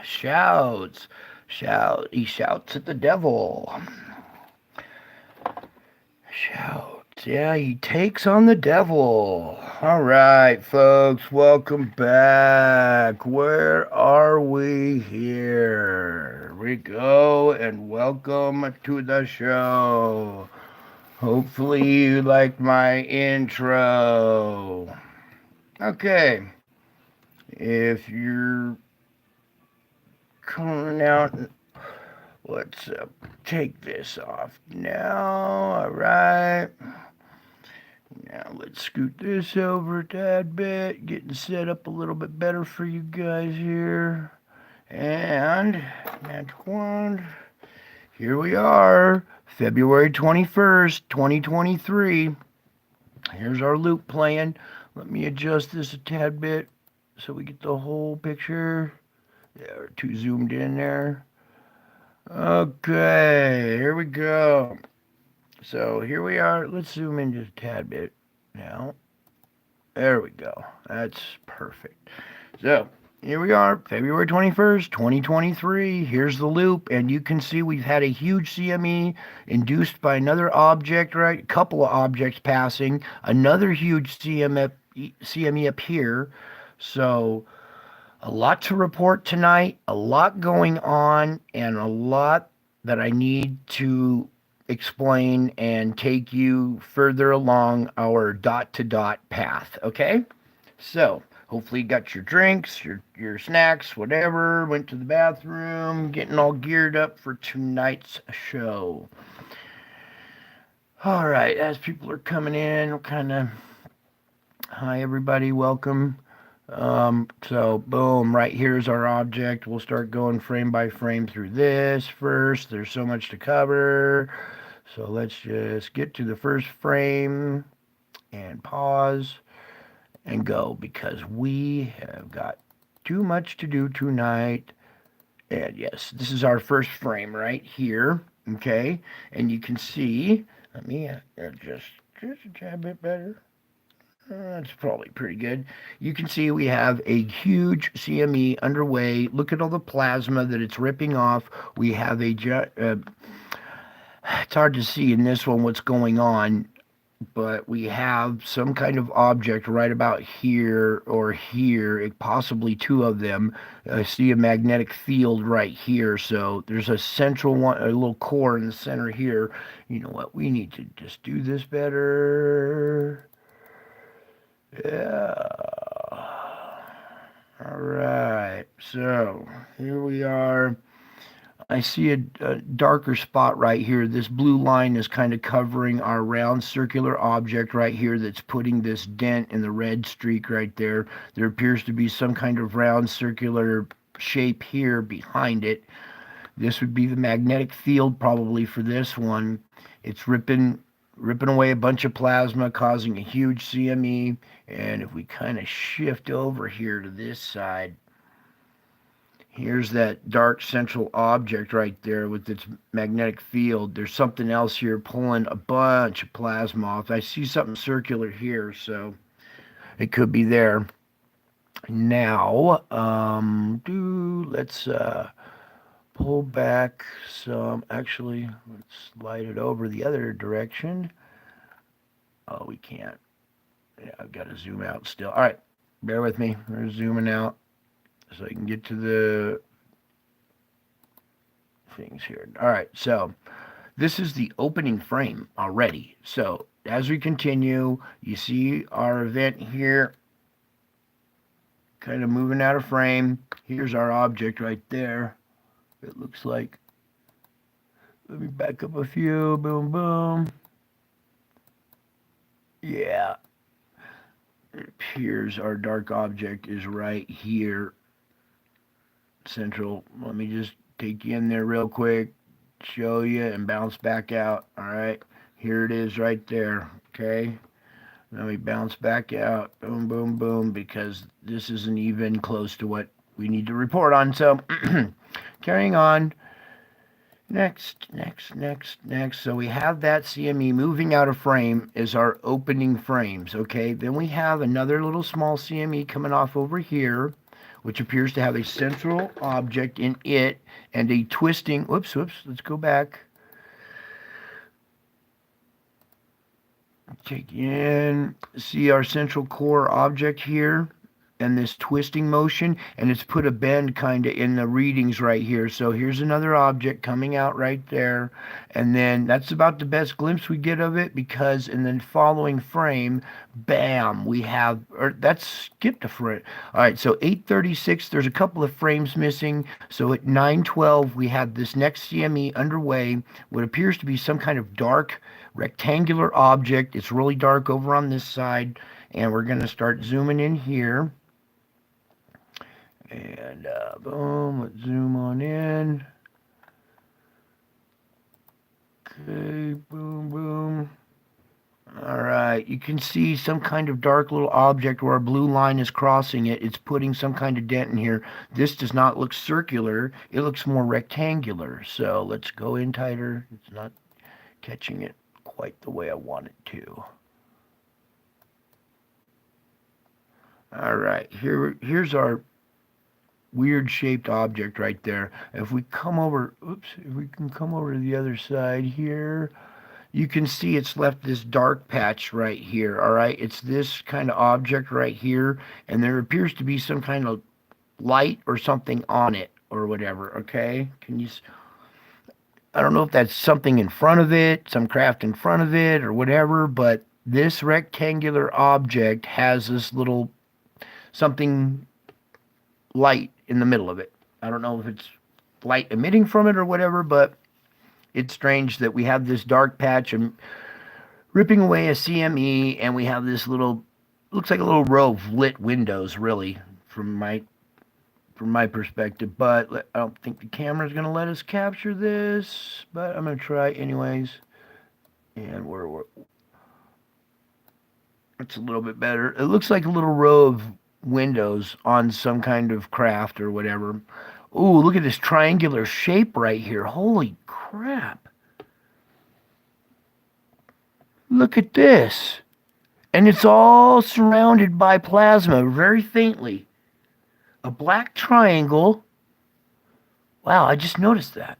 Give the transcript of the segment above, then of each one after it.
shouts. He shouts at the devil. Shouts. Yeah, he takes on the devil. All right, folks, welcome back. Where are we here? We go and welcome to the show. Hopefully, you liked my intro. Okay, if you're coming out, let's take this off now. All right. Now let's scoot this over a tad bit, getting set up a little bit better for you guys here. And magic wand. Here we are, February 21st, 2023. Here's our loop playing. Let me adjust this a tad bit so we get the whole picture. Yeah, we're too zoomed in there. Okay, here we go. So here we are. Let's zoom in just a tad bit now. There we go. That's perfect. So here we are, February 21st, 2023. Here's the loop, and you can see we've had a huge CME induced by another object, right? A couple of objects passing, another huge CME up here. So a lot to report tonight, a lot going on, and a lot that I need to explain and take you further along our dot to dot path. Okay? So, hopefully you got your drinks, your snacks, whatever, went to the bathroom, getting all geared up for tonight's show. All right, as people are coming in, we'll kind of, hi everybody, welcome. So boom, right here's our object. We'll start going frame by frame through this first. There's so much to cover. So let's just get to the first frame and pause and go because we have got too much to do tonight. And yes, this is our first frame right here. Okay. And you can see, let me just a tad bit better. That's probably pretty good. You can see we have a huge CME underway. Look at all the plasma that it's ripping off. We have it's hard to see in this one what's going on, but we have some kind of object right about here or here, possibly two of them. I see a magnetic field right here. So there's a central one, a little core in the center here. You know what? We need to just do this better. Yeah. All right. So here we are. I see a darker spot right here. This blue line is kind of covering our round circular object right here that's putting this dent in the red streak right there. There appears to be some kind of round circular shape here behind it. This would be the magnetic field probably for this one. It's ripping away a bunch of plasma, causing a huge CME. And if we kind of shift over here to this side, here's that dark central object right there with its magnetic field. There's something else here pulling a bunch of plasma off. I see something circular here, so it could be there. Now, let's pull back some. Actually, let's slide it over the other direction. Oh, we can't. Yeah, I've got to zoom out still. All right, bear with me. We're zooming out so I can get to the things here. All right, so this is the opening frame already. So as we continue, you see our event here kind of moving out of frame. Here's our object right there. It looks like, let me back up a few. Boom, boom. Yeah. It appears our dark object is right here. Central. Let me just take you in there real quick, show you, and bounce back out. All right. Here it is right there. Okay. Let me bounce back out. Boom, boom, boom, because this isn't even close to what we need to report on. So, carrying on. Next. So we have that CME moving out of frame is our opening frames, okay? Then we have another little small CME coming off over here. which appears to have a central object in it and a twisting, whoops, let's go back. Take in, see our central core object here and this twisting motion, and it's put a bend kind of in the readings right here. So here's another object coming out right there, and then that's about the best glimpse we get of it, because in the following frame, bam, we have, or that's skipped a frame. All right, so 8:36, there's a couple of frames missing. So at 9:12, we have this next CME underway, what appears to be some kind of dark rectangular object. It's really dark over on this side, and we're going to start zooming in here. And boom, let's zoom on in. Okay, boom, boom. All right, you can see some kind of dark little object where a blue line is crossing it. It's putting some kind of dent in here. This does not look circular. It looks more rectangular. So let's go in tighter. It's not catching it quite the way I want it to. All right, here's our weird shaped object right there. If we come over, if we can come over to the other side here, you can see it's left this dark patch right here. All right, it's this kind of object right here, and there appears to be some kind of light or something on it or whatever. Okay, can you? I don't know if that's something in front of it, some craft in front of it or whatever, but this rectangular object has this little something light in the middle of it. I don't know if it's light emitting from it or whatever, but it's strange that we have this dark patch and ripping away a CME, and we have this little, looks like a little row of lit windows, really, from my perspective. But I don't think the camera's going to let us capture this, but I'm going to try anyways. And it's a little bit better. It looks like a little row of windows on some kind of craft or whatever. Ooh, look at this triangular shape right here. Holy crap. Look at this. And it's all surrounded by plasma, very faintly. A black triangle. Wow, I just noticed that.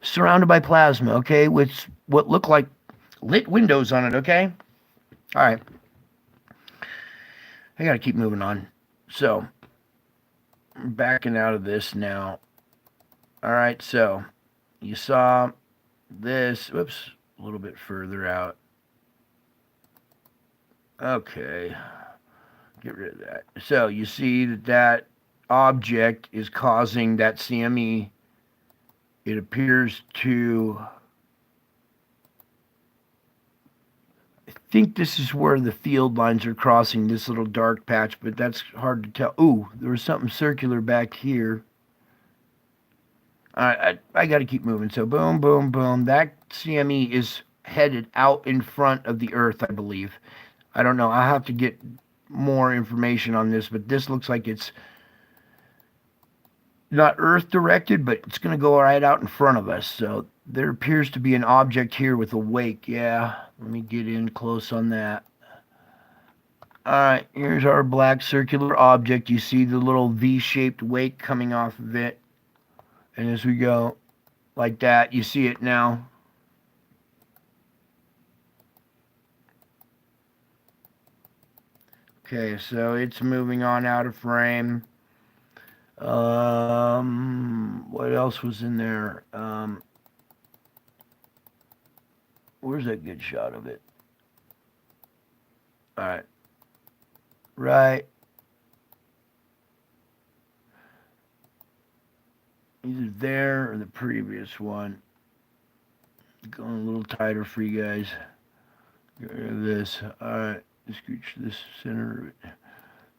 Surrounded by plasma, okay, with what look like lit windows on it, okay? All right. I got to keep moving on. So, I'm backing out of this now. All right, so you saw this. Whoops, a little bit further out. Okay, get rid of that. So you see that object is causing that CME. It appears to, I think this is where the field lines are crossing this little dark patch, but that's hard to tell. Ooh, there was something circular back here. I got to keep moving. So boom, boom, boom. That CME is headed out in front of the Earth, I believe. I don't know. I'll have to get more information on this, but this looks like it's not Earth directed, but it's going to go right out in front of us. So there appears to be an object here with a wake. Yeah, let me get in close on that. All right, here's our black circular object. You see the little V-shaped wake coming off of it. And as we go like that, you see it now. Okay, so it's moving on out of frame. What else was in there? Where's that good shot of it? All right. Right. Either there or the previous one. Going a little tighter for you guys. Get rid of this. All right. Scooch this center of it.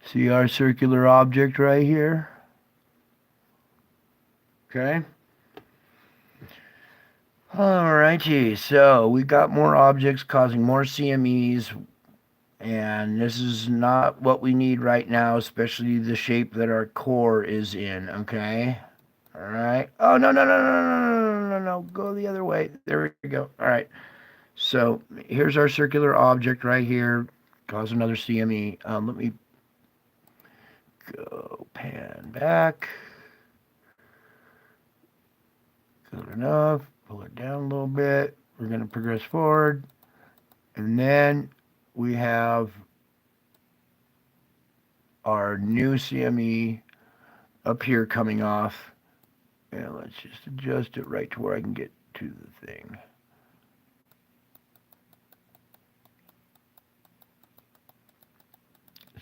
See our circular object right here? Okay. Alrighty, so we got more objects causing more CMEs, and this is not what we need right now, especially the shape that our core is in, okay? Alright. Oh, no, no, no, no, no, no, no, no, go the other way. There we go. Alright. So here's our circular object right here. Cause another CME. Let me go. Pan back. Good enough. Pull it down a little bit. We're going to progress forward. And then we have our new CME up here coming off. And let's just adjust it right to where I can get to the thing.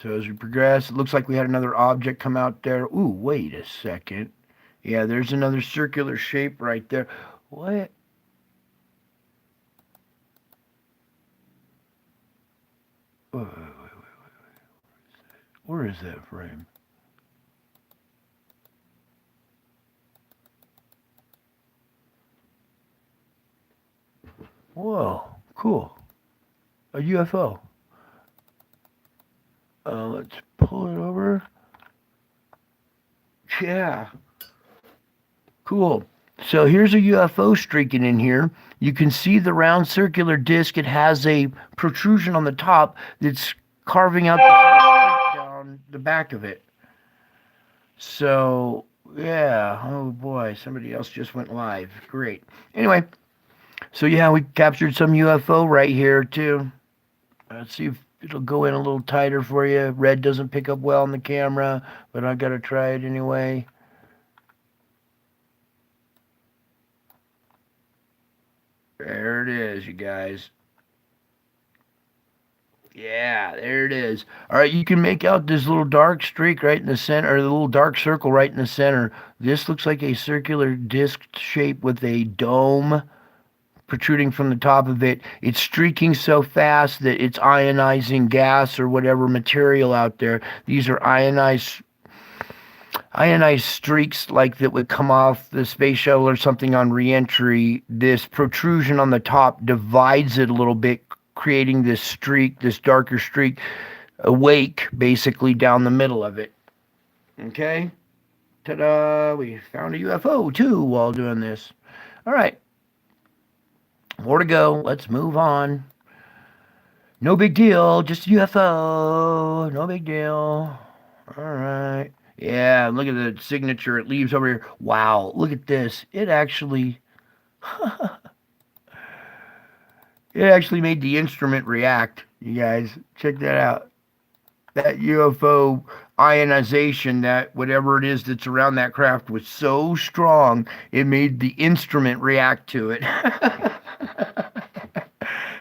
So as we progress, it looks like we had another object come out there. Ooh, wait a second. Yeah, there's another circular shape right there. What? Wait. Where is that frame? Whoa, cool. A UFO. Let's pull it over. Yeah. Cool. So here's a UFO streaking in here. You can see the round circular disc. It has a protrusion on the top that's carving out the streak down the back of it. So, yeah. Oh boy, somebody else just went live. Great. Anyway, so yeah, we captured some UFO right here too. Let's see if it'll go in a little tighter for you. Red doesn't pick up well on the camera, but I gotta try it anyway. There it is, you guys. Yeah, there it is. All right, you can make out this little dark streak right in the center, or the little dark circle right in the center. This looks like a circular disc shape with a dome protruding from the top of it. It's streaking so fast that it's ionizing gas or whatever material out there. These are ionized streaks like that would come off the space shuttle or something on reentry. This protrusion on the top divides it a little bit, creating this streak, this darker streak, awake basically down the middle of it. Okay? Ta-da! We found a UFO too while doing this. All right. More to go. Let's move on. No big deal. Just a UFO. No big deal. All right. Yeah, look at the signature it leaves over here. Wow, look at this. It actually made the instrument react. You guys, check that out. That UFO ionization, that whatever it is that's around that craft was so strong, it made the instrument react to it.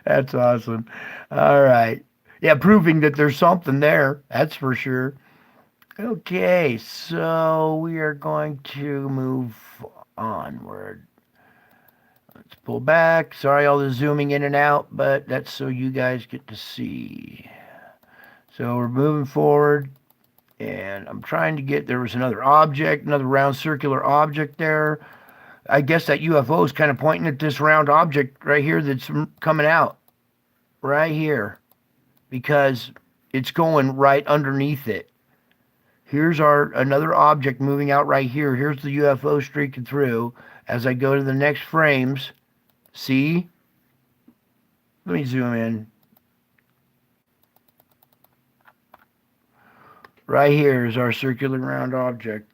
That's awesome. All right. Yeah, proving that there's something there. That's for sure. Okay, so we are going to move onward. Let's pull back. Sorry, all the zooming in and out, but that's so you guys get to see. So we're moving forward, and I'm trying to get, there was another object, another round circular object there. I guess that UFO is kind of pointing at this round object right here that's coming out. Right here. Because it's going right underneath it. Here's another object moving out right here. Here's the UFO streaking through. As I go to the next frames, see? Let me zoom in. Right here is our circular round object.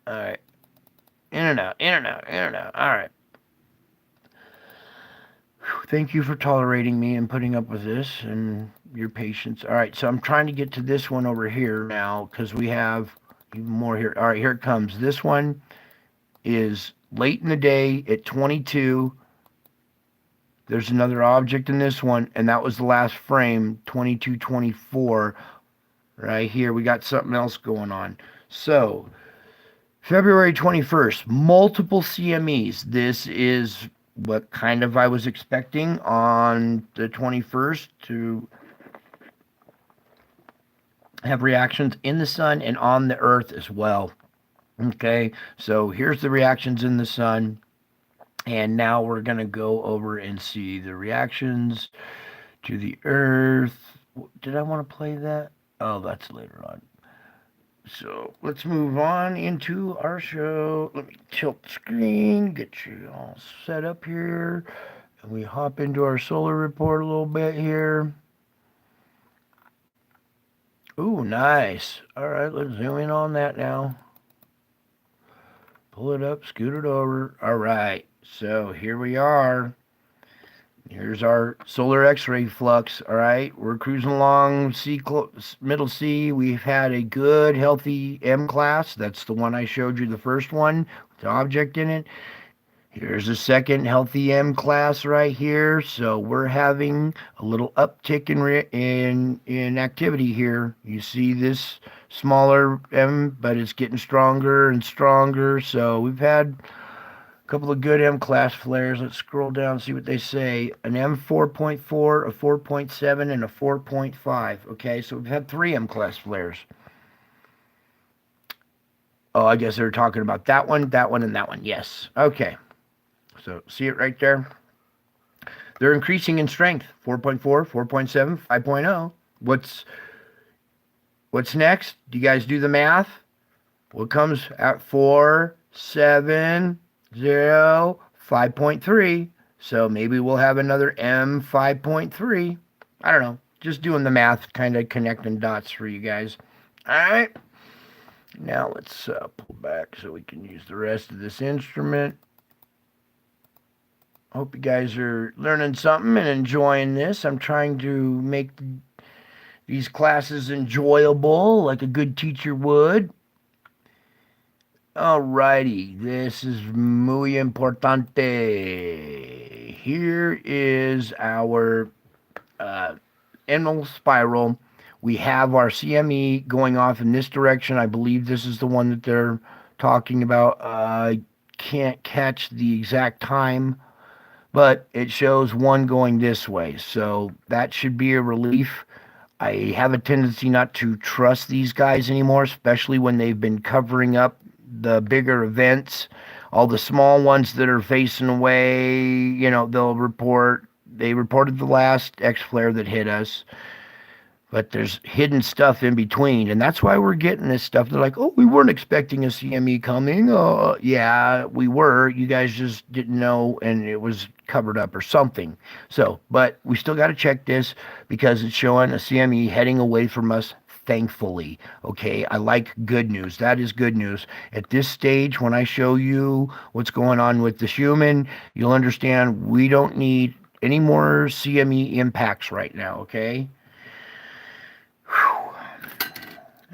All right. In and out, in and out, in and out. All right. Thank you for tolerating me and putting up with this and your patience. All right, so I'm trying to get to this one over here now because we have even more here. All right, here it comes. This one is late in the day at 22. There's another object in this one, and that was the last frame, 22:24. Right here, we got something else going on. So, February 21st, multiple CMEs. This is what kind of I was expecting on the 21st to have reactions in the sun and on the earth as well. Okay, so here's the reactions in the sun, and now we're going to go over and see the reactions to the earth. Did I want to play that? Oh, that's later on. So let's move on into our show. Let me tilt the screen, get you all set up here. And we hop into our solar report a little bit here. Ooh, nice. All right, let's zoom in on that now. Pull it up, scoot it over. All right, so here we are. Here's our solar X-ray flux. All right, we're cruising along middle C. We've had a good, healthy M class. That's the one I showed you, the first one, with the object in it. Here's a second healthy M class right here. So we're having a little uptick in activity here. You see this smaller M, but it's getting stronger and stronger. So we've had a couple of good M class flares. Let's scroll down and see what they say. An M 4.4, a 4.7, and a 4.5. Okay, so we've had three M class flares. Oh, I guess they're talking about that one, and that one. Yes. Okay. So see it right there? They're increasing in strength. 4.4, 4.7, 5.0. What's next? Do you guys do the math? What comes at 4, 7, 0, 5.3? So maybe we'll have another M 5.3. I don't know. Just doing the math, kind of connecting dots for you guys. All right. Now let's pull back so we can use the rest of this instrument. Hope you guys are learning something and enjoying this. I'm trying to make these classes enjoyable like a good teacher would. Alrighty, this is muy importante. Here is our emerald spiral. We have our CME going off in this direction. I believe this is the one that they're talking about. I can't catch the exact time, but it shows one going this way. So that should be a relief. I have a tendency not to trust these guys anymore, especially when they've been covering up the bigger events. All the small ones that are facing away, they reported the last X flare that hit us. But there's hidden stuff in between, and that's why we're getting this stuff. They're like, oh, we weren't expecting a CME coming. Oh, yeah, we were. You guys just didn't know, and it was covered up or something. So, but we still got to check this because it's showing a CME heading away from us, thankfully. Okay, I like good news. That is good news. At this stage, when I show you what's going on with the human, you'll understand we don't need any more CME impacts right now, okay?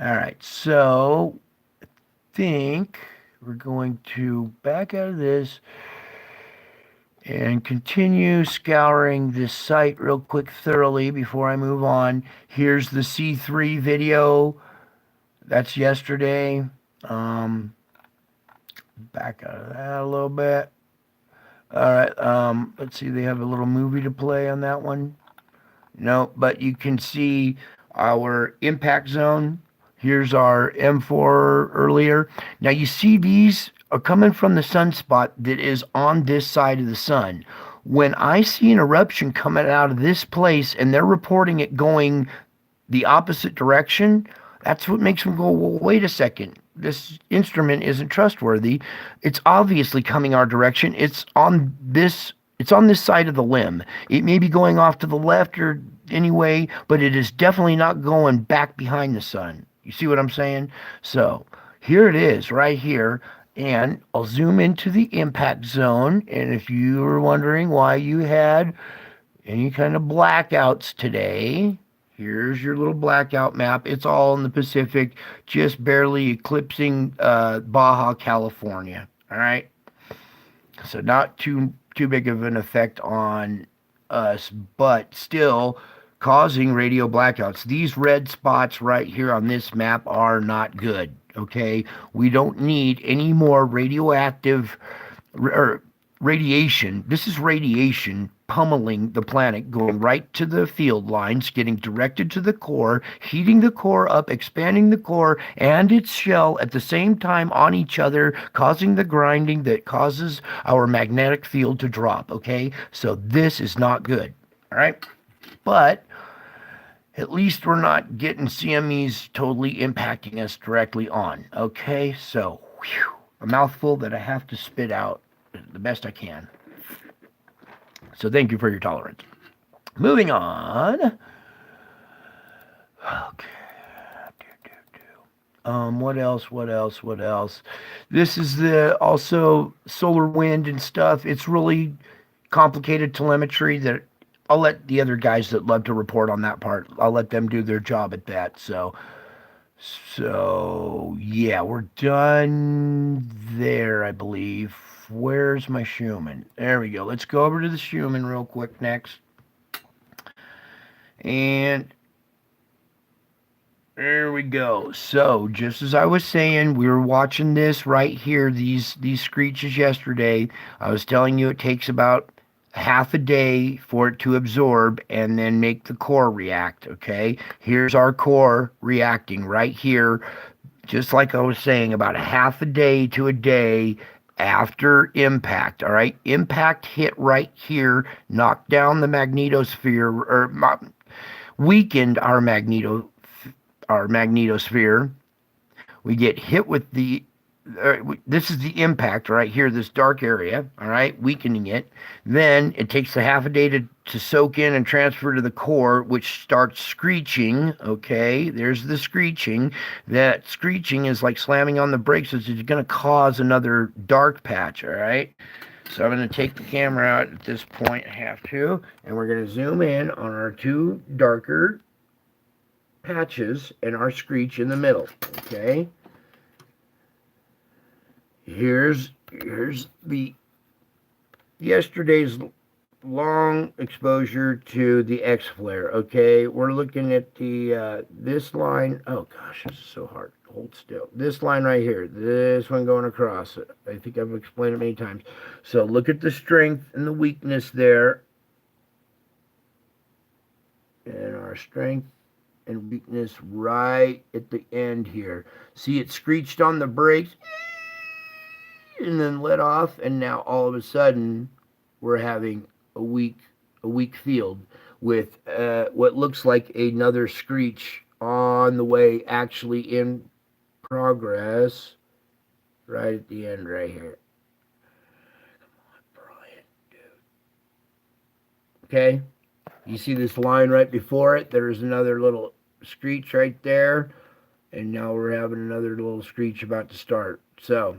All right, so I think we're going to back out of this and continue scouring this site real quick thoroughly before I move on. Here's the C3 video. That's yesterday. Back out of that a little bit. All right, let's see. They have a little movie to play on that one. No, but you can see our impact zone. Here's our M4 earlier. Now you see these are coming from the sunspot that is on this side of the sun. When I see an eruption coming out of this place and they're reporting it going the opposite direction, that's what makes them go, well, wait a second. This instrument isn't trustworthy. It's obviously coming our direction. It's on this side of the limb. It may be going off to the left or anyway, but it is definitely not going back behind the sun. You see what I'm saying? So here it is right here. And I'll zoom into the impact zone. And if you were wondering why you had any kind of blackouts today, here's your little blackout map. It's all in the Pacific, just barely eclipsing Baja California. All right. So not too big of an effect on us, but still causing radio blackouts. These red spots right here on this map are not good, okay? We don't need any more radioactive or radiation. This is radiation pummeling the planet, going right to the field lines, getting directed to the core, heating the core up, expanding the core and its shell at the same time on each other, causing the grinding that causes our magnetic field to drop, okay? So this is not good, all right? But at least we're not getting CMEs totally impacting us directly on, okay? So, whew, a mouthful that I have to spit out the best I can. So thank you for your tolerance. Moving on. Okay. What else? What else? What else? This is the also solar wind and stuff. It's really complicated telemetry that I'll let the other guys that love to report on that part. I'll let them do their job at that. So yeah, we're done there, I believe. Where's my Schumann? There we go. Let's go over to the Schumann real quick next. And there we go. So, just as I was saying, we were watching this right here, these screeches yesterday. I was telling you it takes about half a day for it to absorb and then make the core react, okay? Here's our core reacting right here, just like I was saying, about a half a day to a day after impact, all right? Impact hit right here, knocked down the magnetosphere, or weakened our magnetosphere. We get hit with this is the impact right here, this dark area, all right, weakening it. Then it takes a half a day to soak in and transfer to the core, which starts screeching. Okay, there's the screeching. That screeching is like slamming on the brakes, which is going to cause another dark patch, all right? So I'm going to take the camera out at this point, I have to, and we're going to zoom in on our two darker patches and our screech in the middle. Okay. Here's the yesterday's long exposure to the X flare. Okay, we're looking at the this line. Oh gosh, this is so hard. Hold still. This line right here. This one going across. I think I've explained it many times. So look at the strength and the weakness there, and our strength and weakness right at the end here. See, it screeched on the brakes and then let off, and now all of a sudden we're having a weak field with what looks like another screech on the way, actually in progress, right at the end right here. Come on, Brian, dude. Okay, you see this line right before it? There's another little screech right there, and now we're having another little screech about to start. So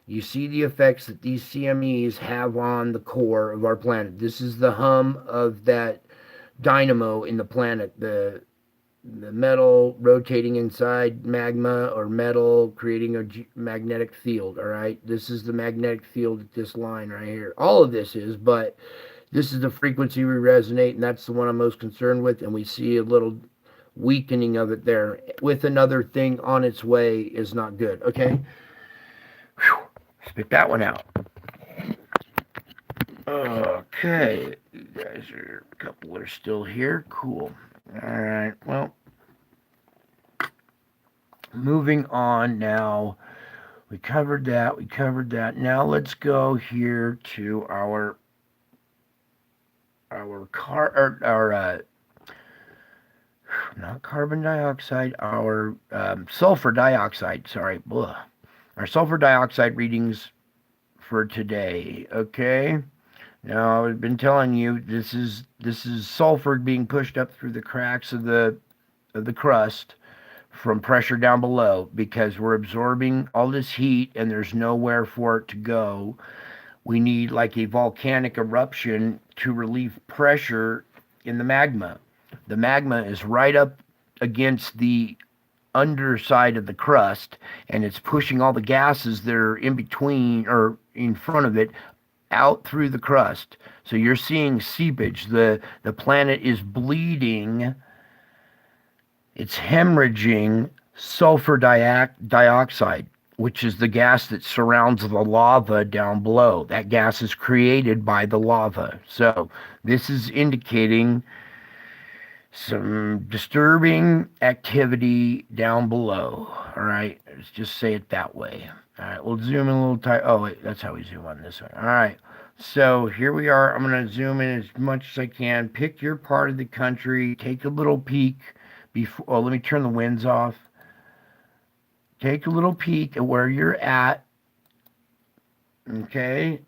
you see the effects that these CMEs have on the core of our planet. This is the hum of that dynamo in the planet, the metal rotating inside magma or metal creating a magnetic field, all right? This is the magnetic field at this line right here. All of this is, but this is the frequency we resonate, and that's the one I'm most concerned with, and we see a little weakening of it there with another thing on its way is not good, okay? Whew. Spit that one out. Okay, you guys are a couple are still here. Cool. All right. Well, moving on now. We covered that. We covered that. Now let's go here to our not carbon dioxide, our sulfur dioxide. Sorry, blah. Our sulfur dioxide readings for today. Okay. Now I've been telling you this is sulfur being pushed up through the cracks of the crust from pressure down below because we're absorbing all this heat and there's nowhere for it to go. We need like a volcanic eruption to relieve pressure in the magma. The magma is right up against the underside of the crust and it's pushing all the gases that are in between or in front of it out through the crust. So you're seeing seepage. The planet is bleeding. It's hemorrhaging sulfur dioxide, which is the gas that surrounds the lava down below. That gas is created by the lava. So this is indicating some disturbing activity down below. All right, let's just say it that way. All right, we'll zoom in a little tight. Oh, wait, that's how we zoom on this one. All right, so here we are. I'm going to zoom in as much as I can. Pick your part of the country. Take a little peek before. Oh, let me turn the winds off. Take a little peek at where you're at. Okay,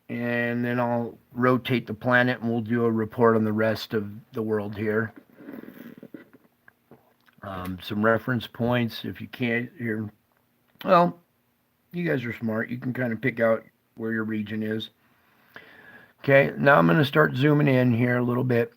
and then I'll rotate the planet and we'll do a report on the rest of the world here. Some reference points if you can't hear. Well, you guys are smart. You can kind of pick out where your region is. Okay, now I'm going to start zooming in here a little bit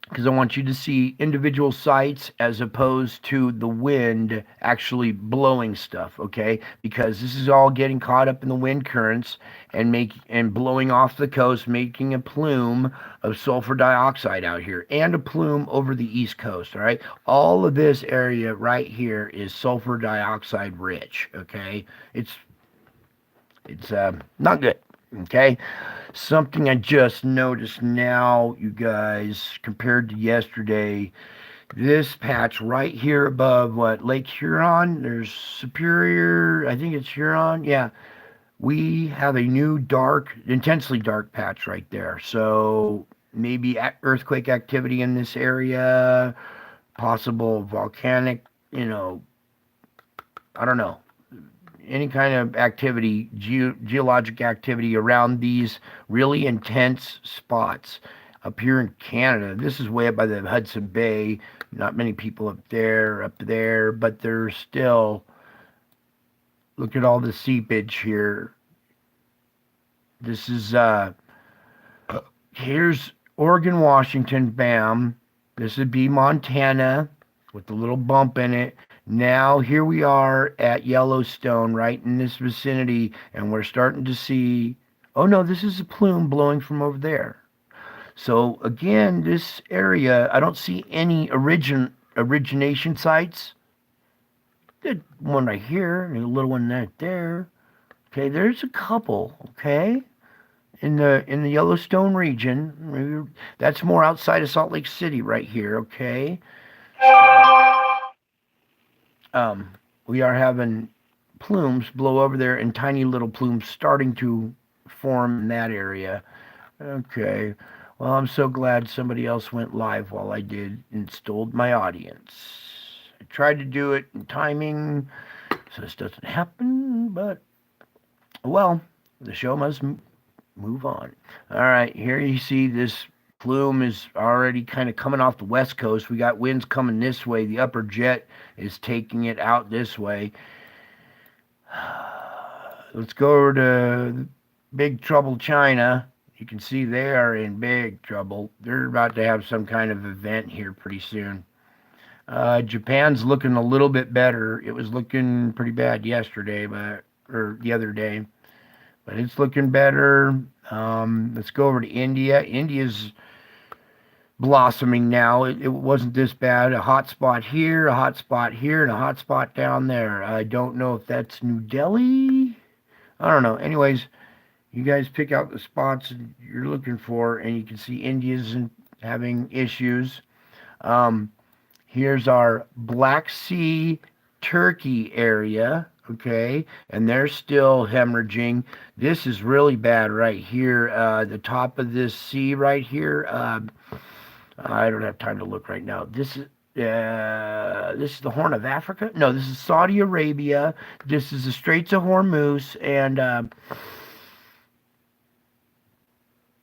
because I want you to see individual sites as opposed to the wind actually blowing stuff, okay? Because this is all getting caught up in the wind currents and blowing off the coast, making a plume of sulfur dioxide out here and a plume over the east coast, all right? All of this area right here is sulfur dioxide rich, okay? It's not good, okay? Something I just noticed now, you guys, compared to yesterday, this patch right here above what Lake Huron, there's Superior, I think it's Huron, yeah. We have a new dark, intensely dark patch right there. So maybe earthquake activity in this area, possible volcanic, I don't know, any kind of activity, geologic activity around these really intense spots up here in Canada. This is way up by the Hudson Bay. Not many people up there, but there's still, look at all the seepage here. This is, here's Oregon, Washington, bam. This would be Montana with the little bump in it. Now here we are at Yellowstone, right in this vicinity, and we're starting to see, oh no, this is a plume blowing from over there. So again, this area, I don't see any origination sites. There's one right here, and a little one right there. Okay, there's a couple, okay? In the Yellowstone region. That's more outside of Salt Lake City right here, okay? We are having plumes blow over there and tiny little plumes starting to form in that area. Okay. Well, I'm so glad somebody else went live while I did and stole my audience. I tried to do it in timing so this doesn't happen, but well, the show must move on. All right, here you see this plume is already kind of coming off the west coast. We got winds coming this way. The upper jet is taking it out this way. Let's go over to Big Trouble, China. You can see they are in big trouble. They're about to have some kind of event here pretty soon. Japan's looking a little bit better. It was looking pretty bad yesterday, or the other day, but it's looking better. Let's go over to India. India's blossoming now. It wasn't this bad. A hot spot here, a hot spot here, and a hot spot down there. I don't know if that's New Delhi. I don't know. Anyways, you guys pick out the spots you're looking for, and you can see India's having issues. Here's our Black Sea, Turkey area, okay, and they're still hemorrhaging. This is really bad right here. The top of this sea right here. I don't have time to look right now. This is the Horn of Africa. No, this is Saudi Arabia. This is the Straits of Hormuz, and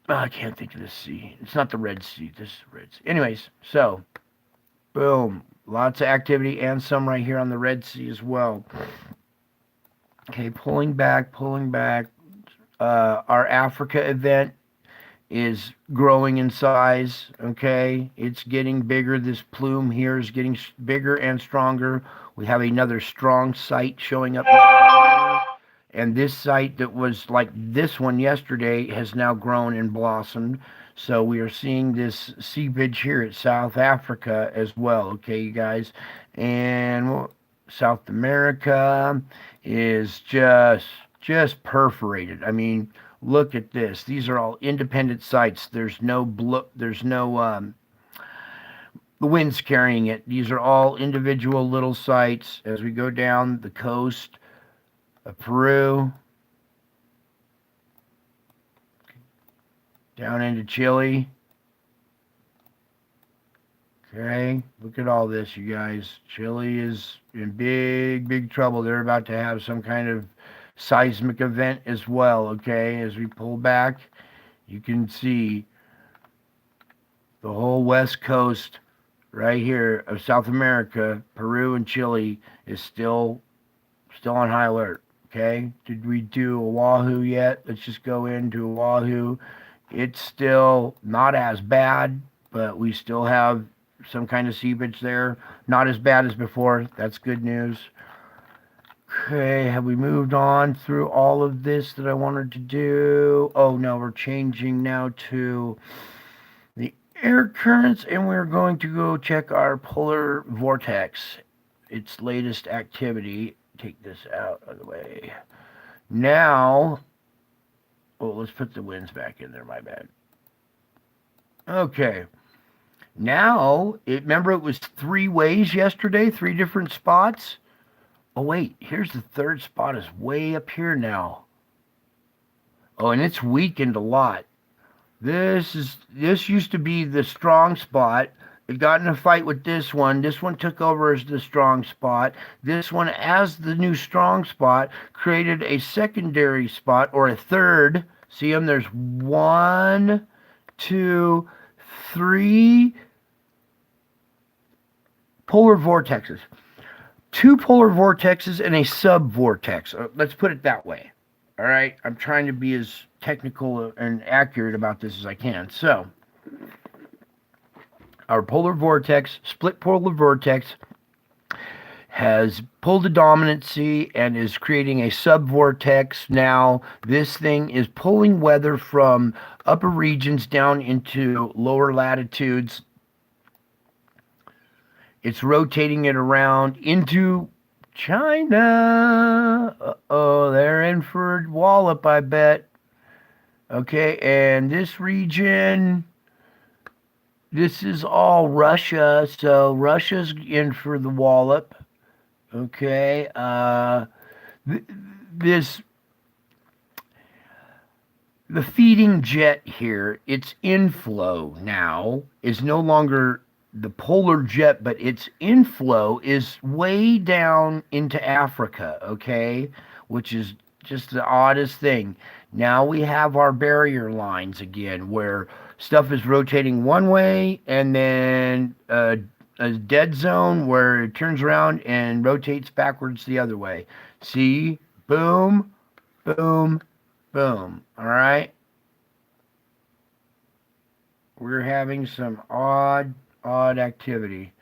I can't think of this sea. It's not the Red Sea. This is the Red Sea. Anyways, so boom, lots of activity and some right here on the Red Sea as well. Okay, pulling back. Our Africa event is growing in size, okay? It's getting bigger. This plume here is getting bigger and stronger. We have another strong site showing up now. And this site that was like this one yesterday has now grown and blossomed. So we are seeing this seepage here at South Africa as well, okay, you guys? And South America is just perforated. I mean, look at this. These are all independent sites. There's no the wind's carrying it. These are all individual little sites as we go down the coast of Peru, down into Chile. Okay, look at all this, you guys. Chile is in big trouble. They're about to have some kind of seismic event as well, okay? As we pull back, you can see the whole west coast right here of South America, Peru and Chile, is still on high alert. Okay, did we do Oahu yet? Let's just go into Oahu. It's still not as bad, but we still have some kind of seepage there. Not as bad as before. That's good news. Okay, have we moved on through all of this that I wanted to do? Oh no, we're changing now to the air currents, and we're going to go check our polar vortex, its latest activity. Take this out of the way. Now, oh, let's put the winds back in there, my bad. Okay. Now, remember it was 3 ways yesterday, 3 different spots? Oh, wait, here's the third spot is way up here now. Oh, and it's weakened a lot. This used to be the strong spot. It got in a fight with this one. This one took over as the strong spot. This one, as the new strong spot, created a secondary spot or a third. See them? There's 1, 2, 3 polar vortexes. 2 polar vortexes and a sub-vortex. Let's put it that way. All right? I'm trying to be as technical and accurate about this as I can. So, our polar vortex, split polar vortex, has pulled a dominancy and is creating a sub-vortex. Now, this thing is pulling weather from upper regions down into lower latitudes. It's rotating it around into China. Uh-oh, they're in for a wallop, I bet. Okay, and this region, this is all Russia, so Russia's in for the wallop. Okay, this, the feeding jet here, its inflow now is no longer the polar jet, but its inflow is way down into Africa, okay? Which is just the oddest thing. Now we have our barrier lines again, where stuff is rotating one way, and then a dead zone where it turns around and rotates backwards the other way. See? Boom, boom, boom. All right? We're having some odd activity.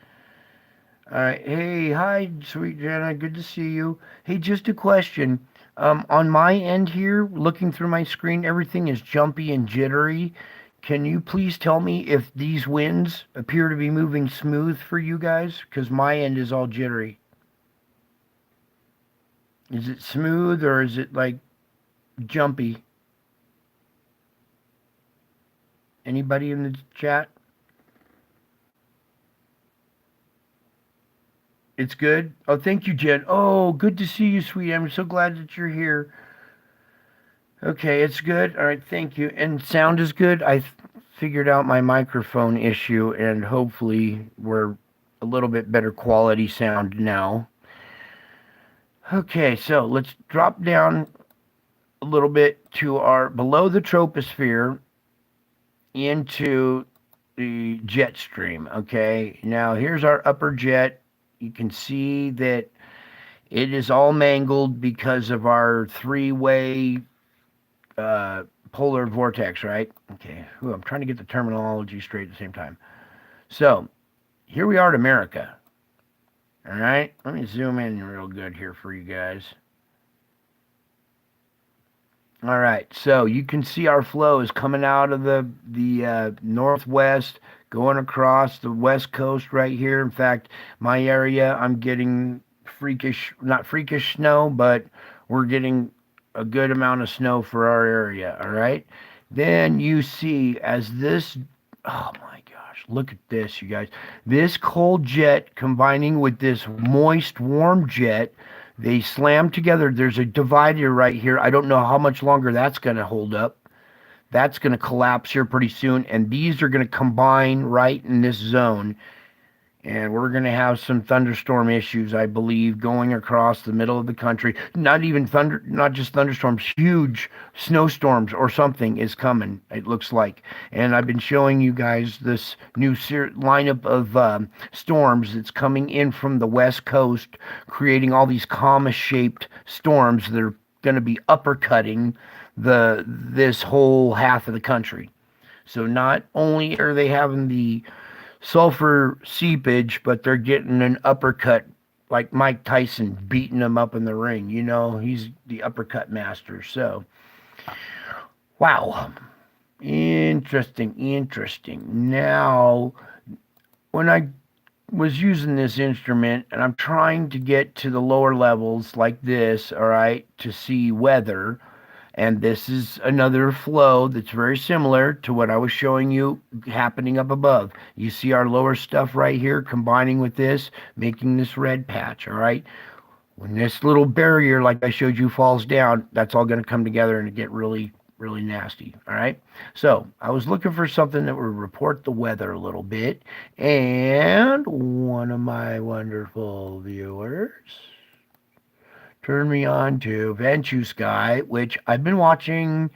All right. Hey, hi, sweet Jenna. Good to see you. Hey, just a question. On my end here, looking through my screen, everything is jumpy and jittery. Can you please tell me if these winds appear to be moving smooth for you guys? Because my end is all jittery. Is it smooth or is it like jumpy? Anybody in the chat? It's good? Oh, thank you, Jen. Oh, good to see you, sweetie. I'm so glad that you're here. Okay, it's good. All right, thank you. And sound is good. I figured out my microphone issue, and hopefully we're a little bit better quality sound now. Okay, so let's drop down a little bit to our below the troposphere into the jet stream. Okay, now here's our upper jet. You can see that it is all mangled because of our 3-way polar vortex, right? Okay, I'm trying to get the terminology straight at the same time. So, here we are at America. All right, let me zoom in real good here for you guys. All right, so you can see our flow is coming out of the northwest, going across the west coast right here. In fact, my area, I'm getting not freakish snow, but we're getting a good amount of snow for our area, all right? Then you see as this, oh my gosh, look at this, you guys. This cold jet combining with this moist, warm jet, they slam together. There's a divider right here. I don't know how much longer that's going to hold up. That's going to collapse here pretty soon, and these are going to combine right in this zone. and we're going to have some thunderstorm issues, I believe, going across the middle of the country. Not just thunderstorms, huge snowstorms or something is coming, it looks like. And I've been showing you guys this new lineup of storms that's coming in from the west coast, creating all these comma-shaped storms that are going to be uppercutting this whole half of the country. So not only are they having the sulfur seepage, but they're getting an uppercut like Mike Tyson beating them up in the ring. You know, he's the uppercut master. So, wow. Interesting, interesting. Now, when I was using this instrument and I'm trying to get to the lower levels like this, all right, to see weather, and this is another flow that's very similar to what I was showing you happening up above. You see our lower stuff right here combining with this, making this red patch, all right? When this little barrier, like I showed you, falls down, that's all going to come together and get really, really nasty, all right? So I was looking for something that would report the weather a little bit, and one of my wonderful viewers turn me on to Venture Sky, which I've been watching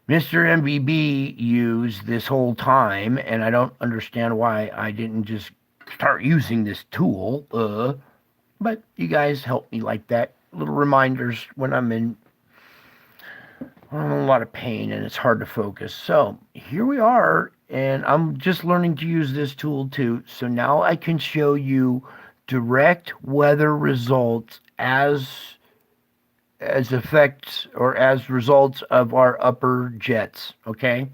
Mr. MBB use this whole time, and I don't understand why I didn't just start using this tool. But you guys help me like that. Little reminders when I'm in a lot of pain and it's hard to focus. So here we are, and I'm just learning to use this tool too. So now I can show you direct weather results as effects or as results of our upper jets, okay?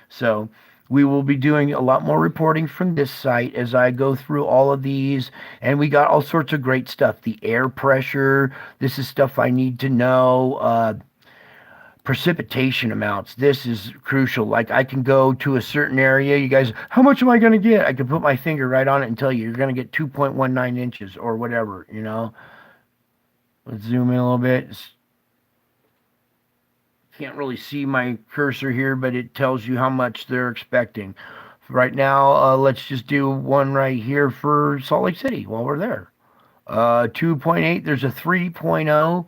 So we will be doing a lot more reporting from this site as I go through all of these, and we got all sorts of great stuff. The air pressure, this is stuff I need to know. Precipitation amounts, this is crucial. Like I can go to a certain area, you guys, how much am I going to get? I can put my finger right on it and tell you, you're going to get 2.19 inches or whatever, you know. Let's zoom in a little bit. Can't really see my cursor here, but it tells you how much they're expecting. Right now, let's just do one right here for Salt Lake City while we're there. 2.8, there's a 3.0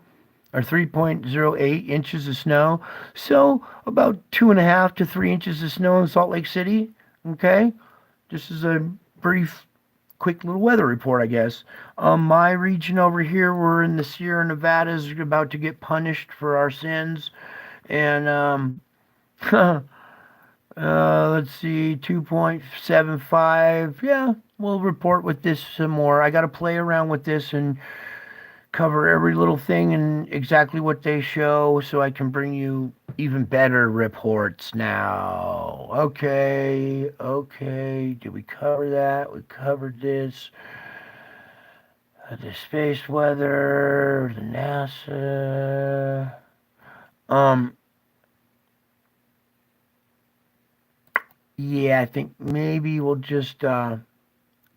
or 3.08 inches of snow. So about 2.5 to 3 inches of snow in Salt Lake City. Okay, this is a brief, quick little weather report, I guess. My region over here, we're in the Sierra Nevadas, about to get punished for our sins. And let's see, 2.75. Yeah, we'll report with this some more. I got to play around with this and cover every little thing and exactly what they show so I can bring you even better reports now. Okay, did we cover that? We covered this. The space weather, the NASA. Yeah, I think maybe we'll just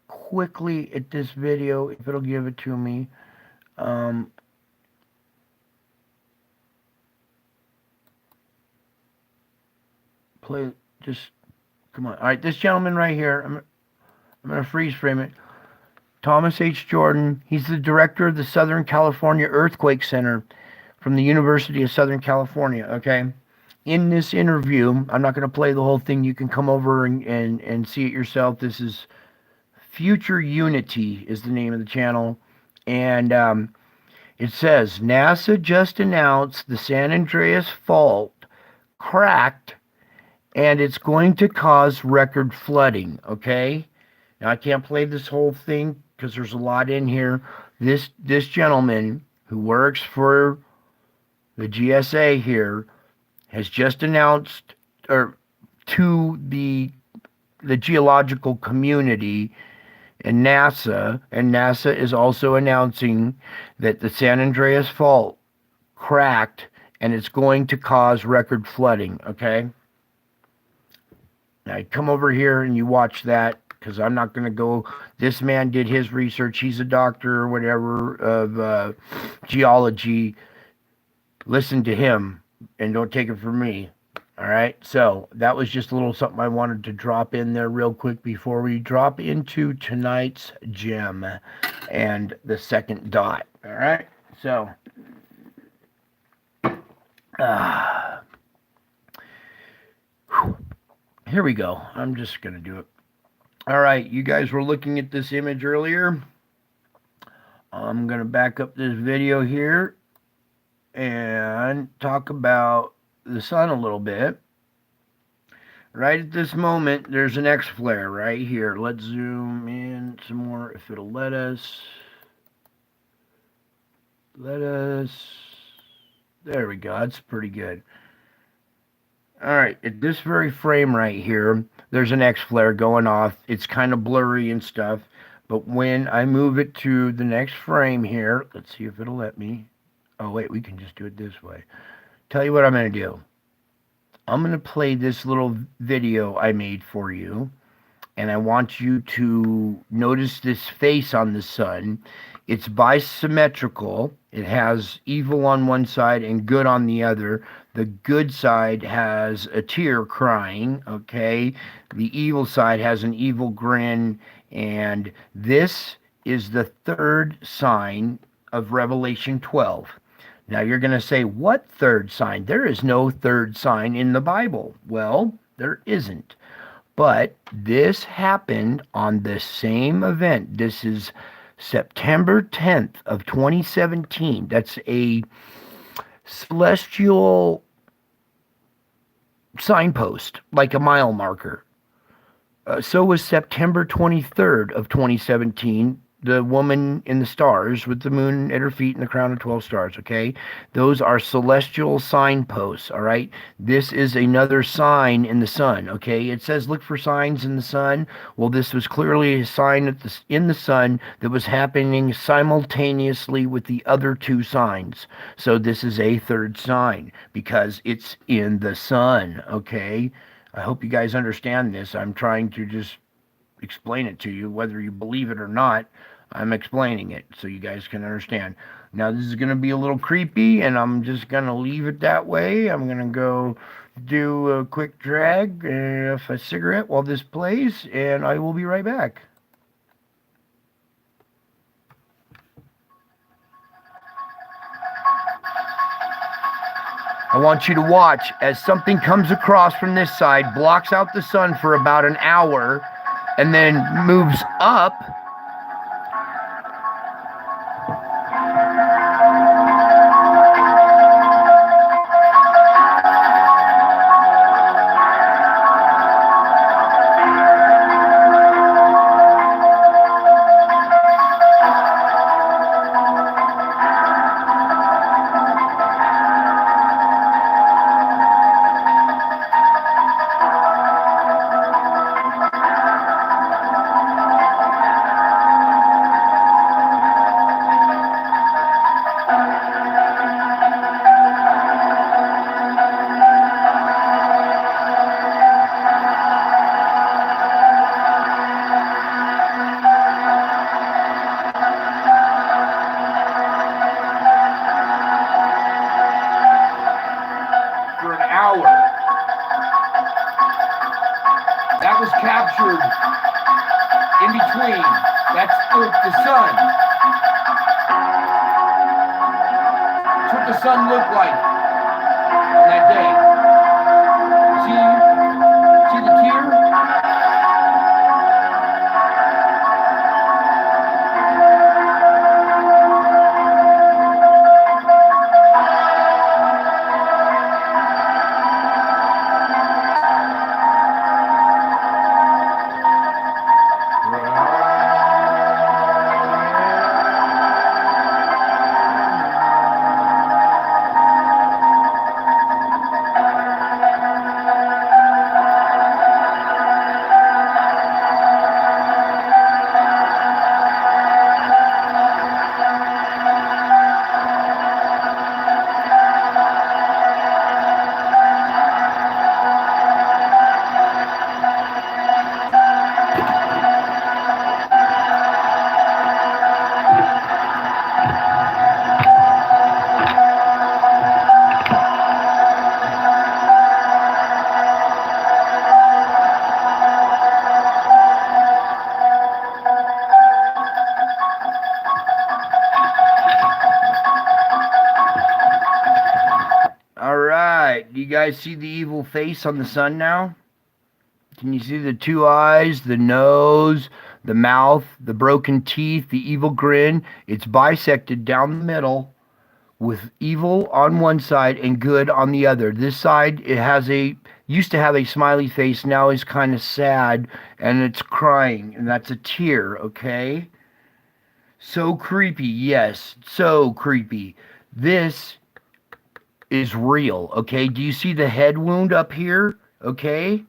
quickly at this video, if it'll give it to me. Play, just come on. All right, this gentleman right here, I'm going to freeze frame it. Thomas H. Jordan, he's the director of the Southern California Earthquake Center from the University of Southern California, okay? In this interview, I'm not going to play the whole thing. You can come over and see it yourself. This is Future Unity is the name of the channel. And it says, NASA just announced the San Andreas Fault cracked and it's going to cause record flooding, okay? Now, I can't play this whole thing because there's a lot in here. This gentleman who works for the GSA here has just announced to the geological community and NASA is also announcing that the San Andreas Fault cracked and it's going to cause record flooding, okay? Now, you come over here and you watch that because I'm not going to go. This man did his research. He's a doctor or whatever of geology. Listen to him and don't take it from me. All right, so that was just a little something I wanted to drop in there real quick before we drop into tonight's gem and the second dot. All right, so here we go. I'm just going to do it. All right, you guys were looking at this image earlier. I'm going to back up this video here and talk about the sun a little bit. Right at this moment, there's an X flare right here. Let's zoom in some more if it'll let us. There we go. That's pretty good. All right, at this very frame right here, there's an X flare going off. It's kind of blurry and stuff. But when I move it to the next frame here, let's see if it'll let me. Oh, wait, we can just do it this way. Tell you what I'm going to do. I'm going to play this little video I made for you, and I want you to notice this face on the sun. It's bisymmetrical. It has evil on one side and good on the other. The good side has a tear crying, okay? The evil side has an evil grin, and this is the third sign of Revelation 12. Now you're going to say, what third sign? There is no third sign in the Bible. Well, there isn't. But this happened on the same event. This is September 10th of 2017. That's a celestial signpost, like a mile marker. So was September 23rd of 2017, the woman in the stars with the moon at her feet and the crown of 12 stars, okay? Those are celestial signposts, all right? This is another sign in the sun, okay? It says look for signs in the sun. Well, this was clearly a sign in the sun that was happening simultaneously with the other two signs. So this is a third sign because it's in the sun, okay? I hope you guys understand this. I'm trying to just explain it to you. Whether you believe it or not, I'm explaining it so you guys can understand. Now, this is going to be a little creepy, and I'm just going to leave it that way. I'm going to go do a quick drag of a cigarette while this plays, and I will be right back. I want you to watch as something comes across from this side, blocks out the sun for about an hour, and then moves up. For an hour. That was captured in between. That's the sun. That's what the sun looked like on that day. See the tear? right. You guys see the evil face on the sun now? Can you see the two eyes, the nose, the mouth, the broken teeth, the evil grin? It's bisected down the middle with evil on one side and good on the other. This side, it has used to have a smiley face, now is kind of sad and it's crying, and that's a tear, okay? So creepy, yes, so creepy. This is real, okay? Do you see the head wound up here? Okay?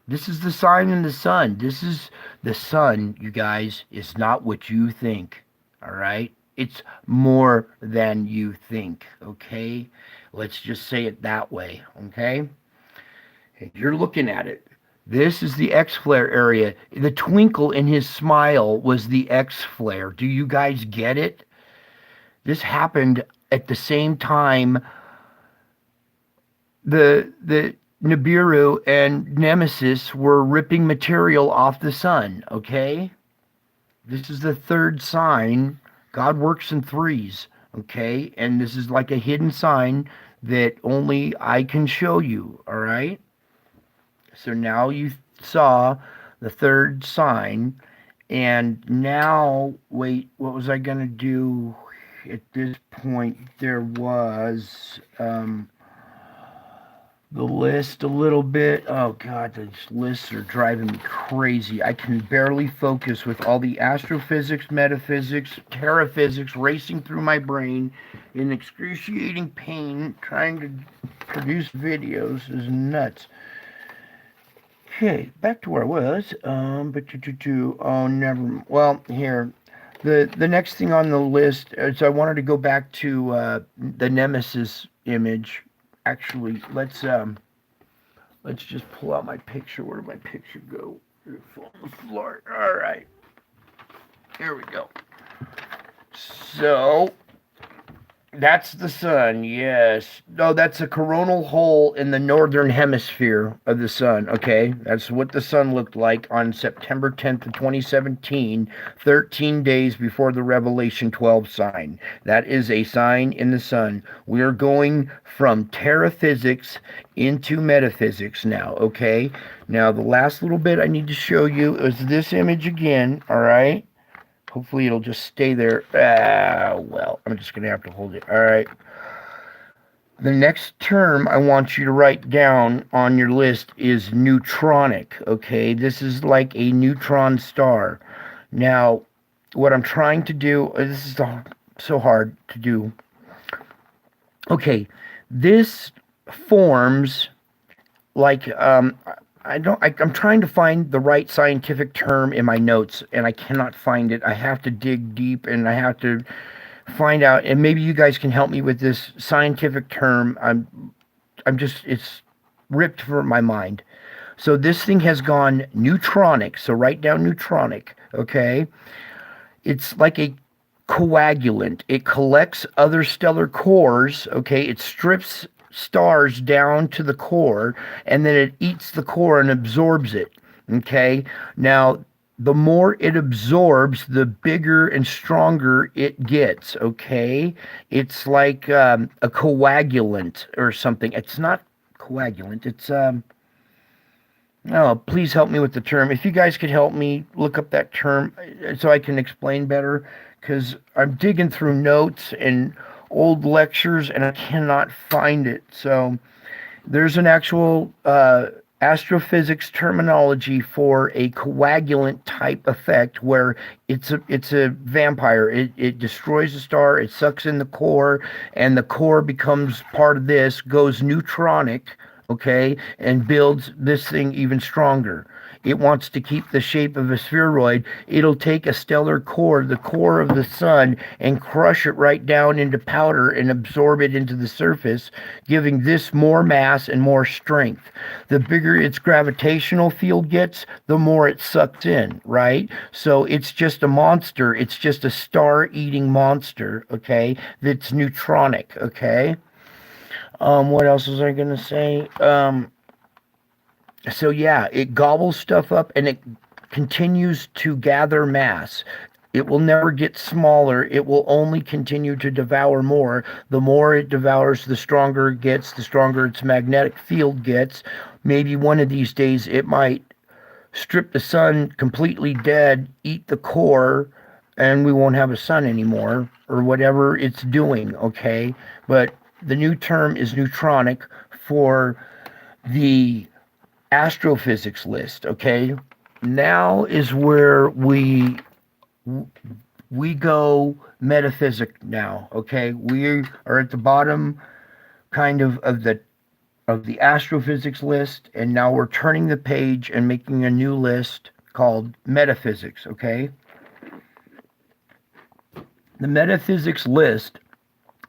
This is the sign in the sun. This is the sun, you guys, is not what you think, all right? It's more than you think, okay? Let's just say it that way, okay? You're looking at it. This is the X flare area. The twinkle in his smile was the X flare. Do you guys get it? This happened at the same time the Nibiru and Nemesis were ripping material off the sun, okay? This is the third sign. God works in threes, okay? And this is like a hidden sign that only I can show you, all right? So now you saw the third sign, and now, wait, what was I going to do at this point? There was the list a little bit. Oh God, these lists are driving me crazy. I can barely focus with all the astrophysics, metaphysics, terraphysics racing through my brain in excruciating pain. Trying to produce videos is nuts. Okay, back to where I was. Oh, never. Well, here. The next thing on the list is I wanted to go back to the Nemesis image. Actually, let's just pull out my picture. Where did my picture go? It's on the floor. All right, here we go. So that's the sun. Yes. No, that's a coronal hole in the northern hemisphere of the sun. Okay, that's what the sun looked like on September 10th of 2017, 13 days before the Revelation 12 sign. That is a sign in the sun. We are going from terraphysics into metaphysics now. Okay. Now the last little bit I need to show you is this image again. All right. Hopefully it'll just stay there. Well, I'm just going to have to hold it. All right. The next term I want you to write down on your list is neutronic, okay? This is like a neutron star. Now, what I'm trying to do, this is so hard to do. Okay, this forms like, I'm trying to find the right scientific term in my notes, and I cannot find it. I have to dig deep, and I have to find out, and maybe you guys can help me with this scientific term. It's ripped from my mind. So this thing has gone neutronic. So write down neutronic, okay? It's like a coagulant. It collects other stellar cores, okay? It strips stars down to the core, and then it eats the core and absorbs it, okay? Now, the more it absorbs, the bigger and stronger it gets, okay? It's like a coagulant or something. It's not coagulant. It's, oh, please help me with the term. If you guys could help me look up that term so I can explain better, because I'm digging through notes and old lectures and I cannot find it. So there's an actual astrophysics terminology for a coagulant type effect where it's a vampire. It destroys the star, it sucks in the core, and the core becomes part of this, goes neutronic, okay, and builds this thing even stronger. It wants to keep the shape of a spheroid. It'll take a stellar core, the core of the sun, and crush it right down into powder and absorb it into the surface, giving this more mass and more strength. The bigger its gravitational field gets, the more it sucks in, right? So it's just a monster. It's just a star-eating monster, okay, that's neutronic, okay? What else was I going to say? So yeah, it gobbles stuff up and it continues to gather mass. It will never get smaller. It will only continue to devour more. The more it devours, the stronger it gets, the stronger its magnetic field gets. Maybe one of these days it might strip the sun completely dead, eat the core, and we won't have a sun anymore, or whatever it's doing, okay? But the new term is neutronic for the astrophysics list, okay? Now is where we go metaphysic now, okay? We are at the bottom kind of the astrophysics list, and now we're turning the page and making a new list called metaphysics, okay? The metaphysics list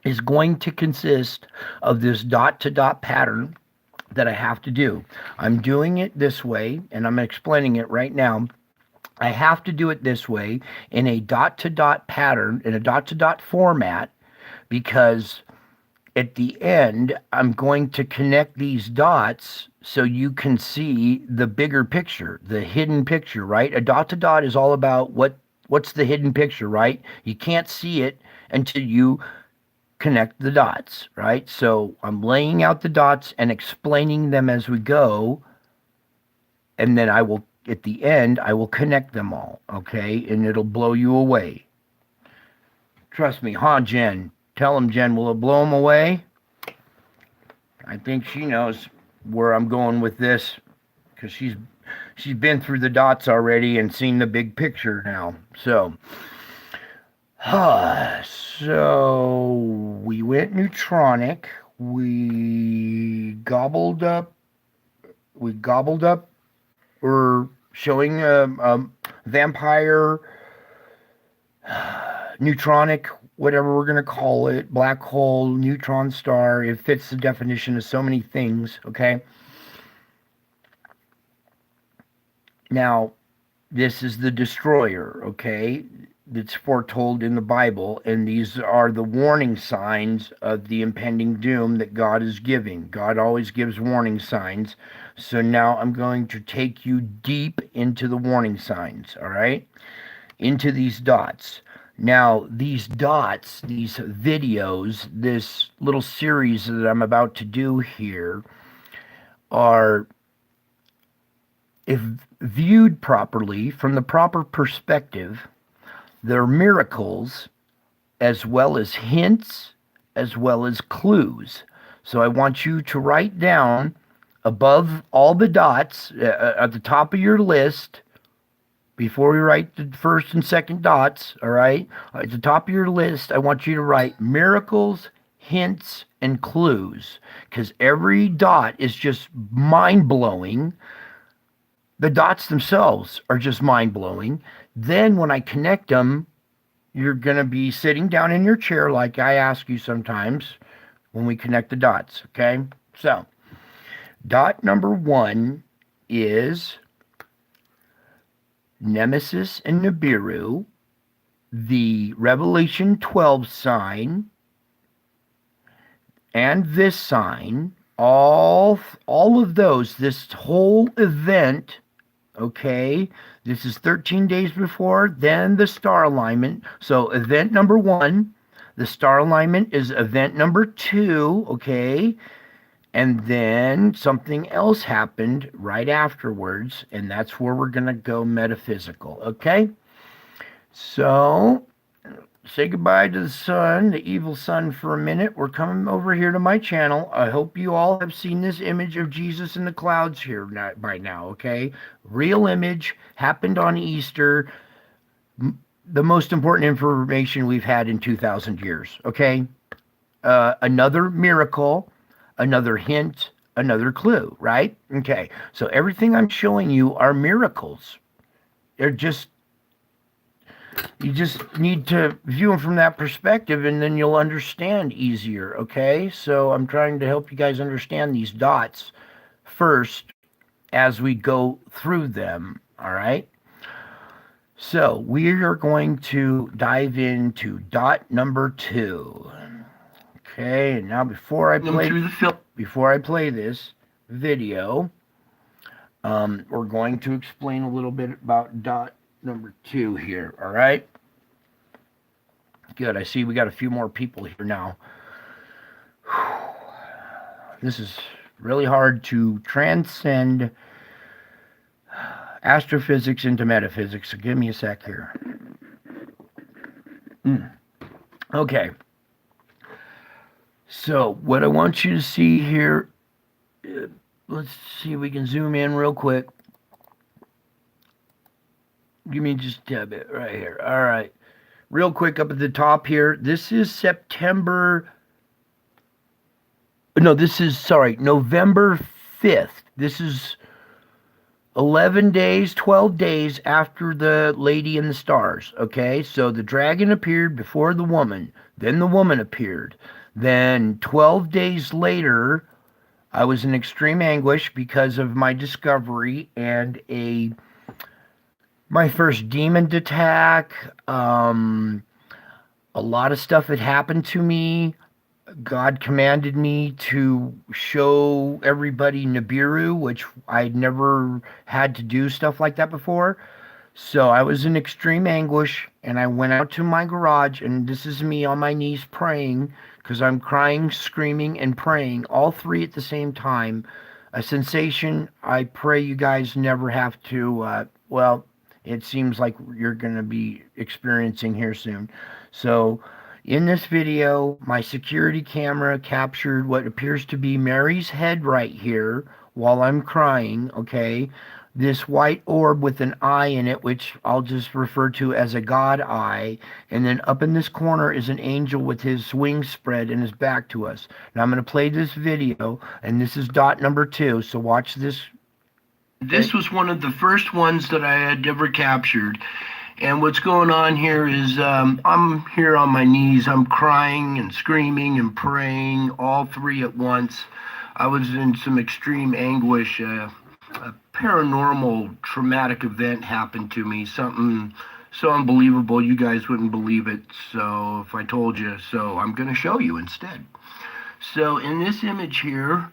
is going to consist of this dot to dot pattern that I have to do. I'm doing it this way, and I'm explaining it right now. I have to do it this way in a dot to dot pattern, in a dot to dot format, because at the end, I'm going to connect these dots so you can see the bigger picture, the hidden picture, right? A dot to dot is all about what's the hidden picture, right? You can't see it until you connect the dots, right? So I'm laying out the dots and explaining them as we go, and then I will, at the end, I will connect them all, okay? And it'll blow you away. Trust me, huh, Jen? Tell him, Jen, will it blow him away? I think she knows where I'm going with this, because she's been through the dots already and seen the big picture now. So, so we went neutronic. We gobbled up. We're showing a vampire, neutronic, whatever we're going to call it, black hole, neutron star. It fits the definition of so many things, okay? Now, this is the destroyer, okay? That's foretold in the Bible, and these are the warning signs of the impending doom that God is giving. God always gives warning signs. So now I'm going to take you deep into the warning signs, all right? Into these dots. Now, these dots, these videos, this little series that I'm about to do here are, if viewed properly, from the proper perspective, they're miracles as well as hints, as well as clues. So I want you to write down above all the dots at the top of your list, before we write the first and second dots, all right? At the top of your list, I want you to write miracles, hints, and clues, because every dot is just mind-blowing. The dots themselves are just mind-blowing. Then when I connect them, you're going to be sitting down in your chair like I ask you sometimes when we connect the dots, okay? So, dot number 1 is Nemesis and Nibiru, the Revelation 12 sign, and this sign, all of those, this whole event, okay, this is 13 days before, then the star alignment. So event number 1, the star alignment is event number 2, okay, and then something else happened right afterwards, and that's where we're going to go metaphysical, okay? So, say goodbye to the sun, the evil sun, for a minute. We're coming over here to my channel. I hope you all have seen this image of Jesus in the clouds here by now, okay? Real image, happened on Easter. The most important information we've had in 2,000 years, okay? Another miracle, another hint, another clue, right? Okay, so everything I'm showing you are miracles. They're just, you just need to view them from that perspective, and then you'll understand easier, okay? So I'm trying to help you guys understand these dots first as we go through them, all right? So we are going to dive into dot number 2. Okay, and now before I play this video, we're going to explain a little bit about dot number 2 here, all right? Good. I see we got a few more people here now. This is really hard to transcend astrophysics into metaphysics. So give me a sec here. Okay. So what I want you to see here, let's see if we can zoom in real quick. Give me just a bit right here. All right. Real quick up at the top here. This is September. No, this is, sorry, November 5th. This is 11 days, 12 days after the Lady in the Stars. Okay, so the dragon appeared before the woman. Then the woman appeared. Then 12 days later, I was in extreme anguish because of my discovery and my first demon attack. A lot of stuff had happened to me. God commanded me to show everybody Nibiru, which I'd never had to do stuff like that before. So I was in extreme anguish, and I went out to my garage, and this is me on my knees praying, because I'm crying, screaming, and praying, all three at the same time. A sensation I pray you guys never have to, well, it seems like you're going to be experiencing here soon. So in this video, my security camera captured what appears to be Mary's head right here while I'm crying, okay? This white orb with an eye in it, which I'll just refer to as a God eye. And then up in this corner is an angel with his wings spread and his back to us. Now I'm going to play this video, and this is dot number 2, so watch this. This was one of the first ones that I had ever captured. And what's going on here is I'm here on my knees. I'm crying and screaming and praying, all three at once. I was in some extreme anguish. A paranormal traumatic event happened to me, something so unbelievable you guys wouldn't believe it. So if I told you, so I'm going to show you instead. So in this image here,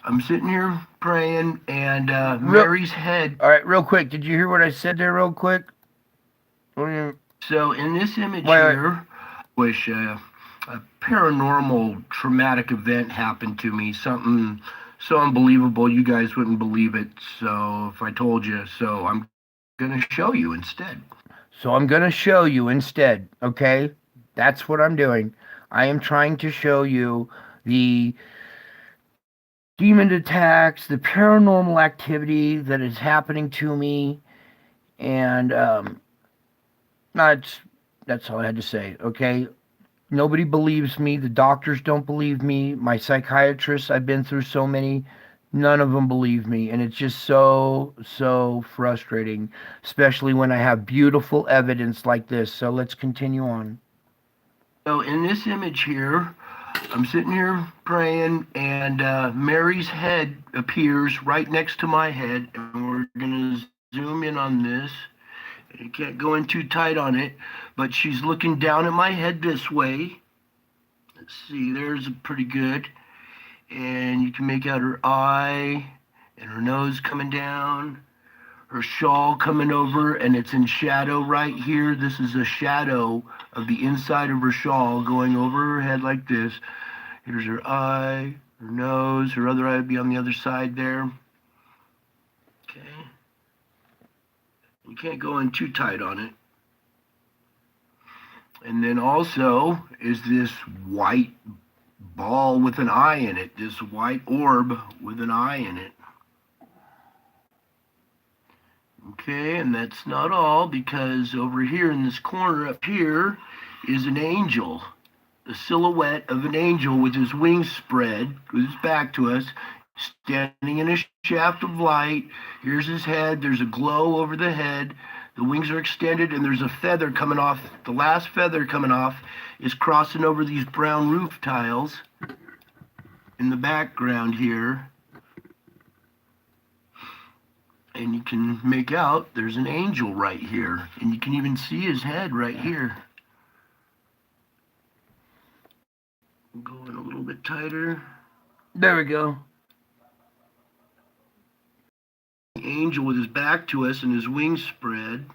I'm sitting here praying, and Mary's head. All right, real quick. Did you hear what I said there real quick? So in this image here, which a paranormal traumatic event happened to me, something so unbelievable you guys wouldn't believe it. So if I told you, so I'm going to show you instead. So I'm going to show you instead, okay? That's what I'm doing. I am trying to show you the demon attacks, the paranormal activity that is happening to me, and that's all I had to say, okay? Nobody believes me. The doctors don't believe me. My psychiatrists, I've been through so many, none of them believe me. And it's just so frustrating, especially when I have beautiful evidence like this. So let's continue on. So in this image here, I'm sitting here praying, and Mary's head appears right next to my head. And we're going to zoom in on this. You can't go in too tight on it, but she's looking down at my head this way. Let's see, there's pretty good. And you can make out her eye and her nose coming down, her shawl coming over, and it's in shadow right here. This is a shadow of the inside of her shawl going over her head like this. Here's her eye, her nose, her other eye would be on the other side there. Okay. You can't go in too tight on it. And then also is this white ball with an eye in it, this white orb with an eye in it. Okay, and that's not all, because over here in this corner up here is an angel, the silhouette of an angel with his wings spread, with his back to us, standing in a shaft of light. Here's his head. There's a glow over the head. The wings are extended, and there's a feather coming off. The last feather coming off is crossing over these brown roof tiles in the background here. And you can make out there's an angel right here. And you can even see his head right here. Going a little bit tighter. There we go. The angel with his back to us and his wings spread.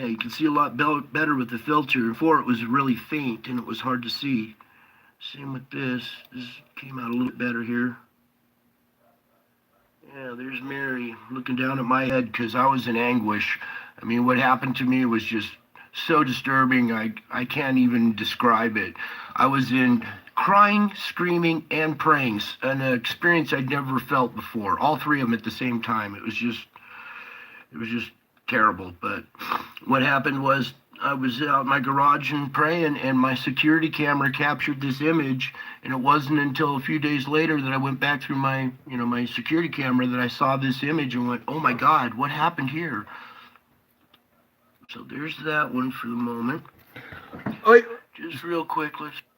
Yeah, you can see a lot better with the filter. Before it was really faint and it was hard to see. Same with this. This came out a little better here. Yeah, there's Mary looking down at my head because I was in anguish. I mean, what happened to me was just so disturbing. I can't even describe it. I was in crying, screaming, and praying, an experience I'd never felt before. All three of them at the same time. It was just terrible. But what happened was I was out in my garage and praying, and my security camera captured this image. And it wasn't until a few days later that I went back through my security camera that I saw this image and went, "Oh my God, what happened here?" So there's that one for the moment. Wait, just real quick,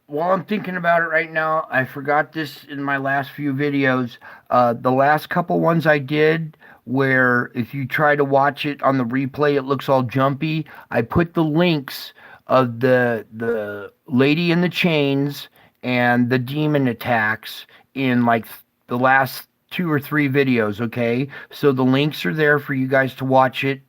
while I'm thinking about it right now, I forgot this in my last few videos. The last couple ones I did, where if you try to watch it on the replay, it looks all jumpy. I put the links of the lady in the chains and the demon attacks in like the last 2 or 3 videos, okay? So the links are there for you guys to watch it,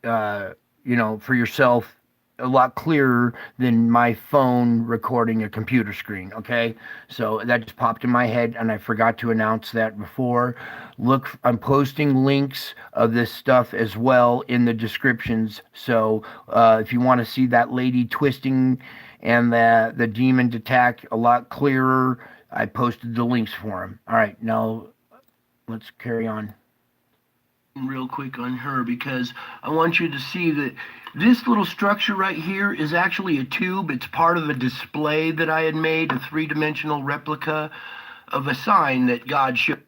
for yourself, a lot clearer than my phone recording a computer screen, okay? So that just popped in my head, and I forgot to announce that before. Look, I'm posting links of this stuff as well in the descriptions, so if you want to see that lady twisting and the demon attack a lot clearer, I posted the links for them. All right, now let's carry on real quick on her, because I want you to see that this little structure right here is actually a tube. It's part of a display that I had made, a 3-dimensional replica of a sign that God showed.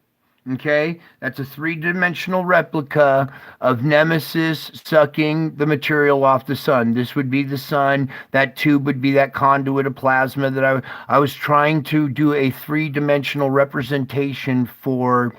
Okay, that's a 3-dimensional replica of Nemesis sucking the material off the sun. This would be the sun. That tube would be that conduit of plasma that I was trying to do a 3-dimensional representation for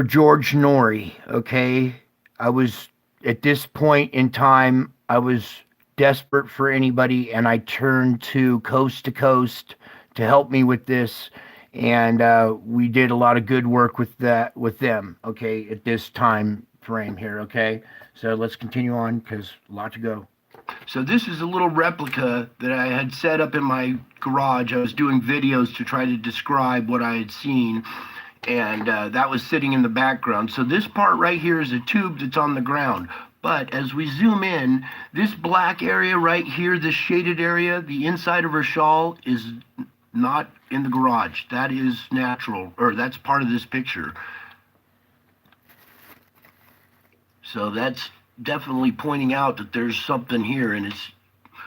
George Norrie, okay? I was, at this point in time, I was desperate for anybody, and I turned to Coast to Coast to help me with this, and we did a lot of good work with them, okay, at this time frame here, okay? So let's continue on, because a lot to go. So this is a little replica that I had set up in my garage. I was doing videos to try to describe what I had seen, and that was sitting in the background. So this part right here is a tube that's on the ground. But as we zoom in, this black area right here, this shaded area, the inside of her shawl is not in the garage. That is natural, or that's part of this picture. So that's definitely pointing out that there's something here, and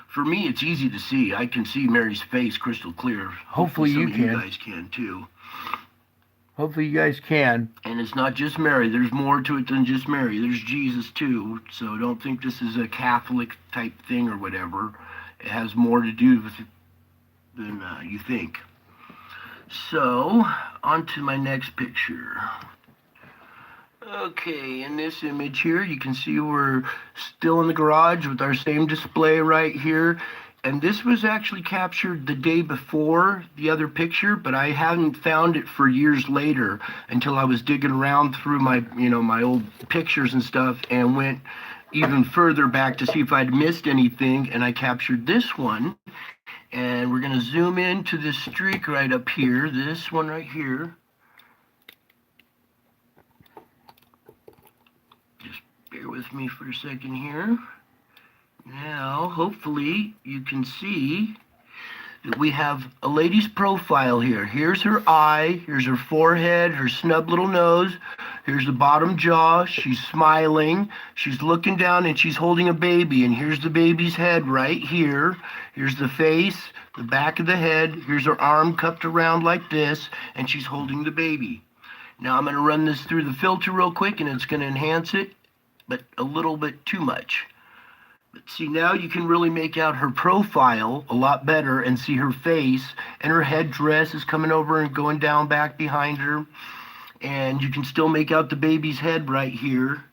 for me, it's easy to see. I can see Mary's face crystal clear. Hopefully you guys can too. Hopefully you guys can. And it's not just Mary. There's more to it than just Mary. There's Jesus too. So don't think this is a Catholic type thing or whatever. It has more to do with it than you think. So, on to my next picture. Okay, in this image here, you can see we're still in the garage with our same display right here. And this was actually captured the day before the other picture, but I hadn't found it for years later until I was digging around through my old pictures and stuff, and went even further back to see if I'd missed anything, and I captured this one. And we're going to zoom into this streak right up here, this one right here. Just bear with me for a second here. Now, hopefully, you can see that we have a lady's profile here. Here's her eye, here's her forehead, her snub little nose, here's the bottom jaw, she's smiling, she's looking down, and she's holding a baby, and here's the baby's head right here. Here's the face, the back of the head, here's her arm cupped around like this, and she's holding the baby. Now I'm going to run this through the filter real quick, and it's going to enhance it, but a little bit too much. See, now you can really make out her profile a lot better and see her face, and her headdress is coming over and going down back behind her, and you can still make out the baby's head right here.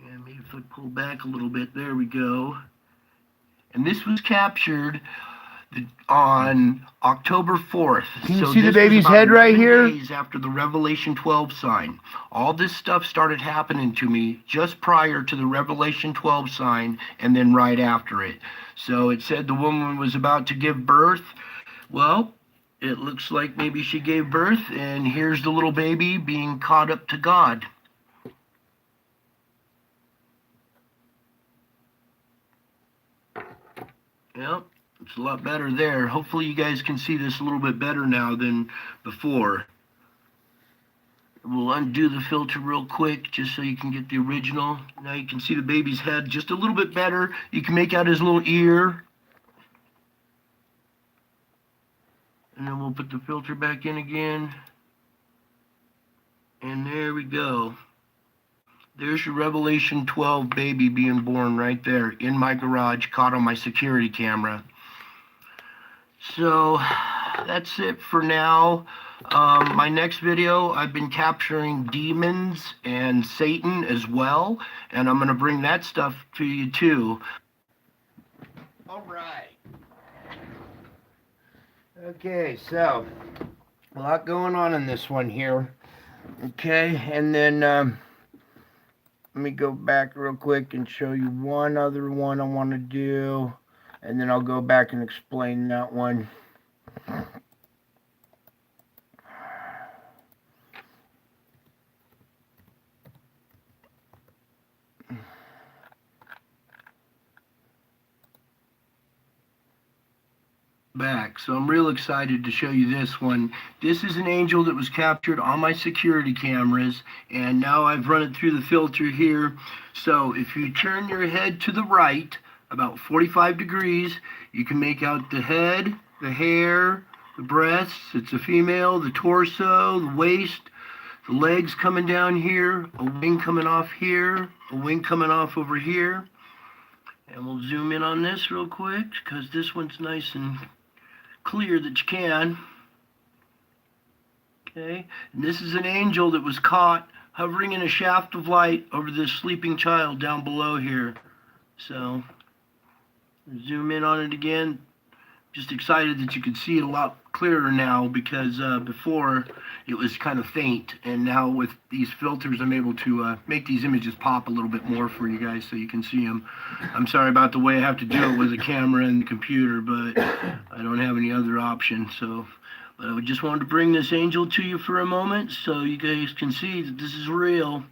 And maybe if I pull back a little bit, there we go. And this was captured on October 4th. Can you see the baby's head right here? Days after the Revelation 12 sign. All this stuff started happening to me just prior to the Revelation 12 sign and then right after it. So it said the woman was about to give birth. Well, it looks like maybe she gave birth, and here's the little baby being caught up to God. Yep, it's a lot better there. Hopefully you guys can see this a little bit better now than before. We'll undo the filter real quick just so you can get the original. Now you can see the baby's head just a little bit better. You can make out his little ear. And then we'll put the filter back in again. And there we go. There's your Revelation 12 baby being born right there in my garage, caught on my security camera. So that's it for now. My next video, I've been capturing demons and Satan as well, and I'm going to bring that stuff to you too. All right. Okay, so a lot going on in this one here. Okay, and then let me go back real quick and show you one other one I want to do, and then I'll go back and explain that one. Back. So I'm real excited to show you this one. This is an angel that was captured on my security cameras, and now I've run it through the filter here. So if you turn your head to the right about 45 degrees, you can make out the head, the hair, the breasts, it's a female, the torso, the waist, the legs coming down here, a wing coming off here, a wing coming off over here. And we'll zoom in on this real quick because this one's nice and clear that you can. Okay, and this is an angel that was caught hovering in a shaft of light over this sleeping child down below here. So zoom in on it again. Just excited that you can see it a lot clearer now because before it was kind of faint, and now with these filters I'm able to make these images pop a little bit more for you guys so you can see them. I'm sorry about the way I have to do it with the camera and the computer, but I don't have any other option. So, but I just wanted to bring this angel to you for a moment so you guys can see that this is real.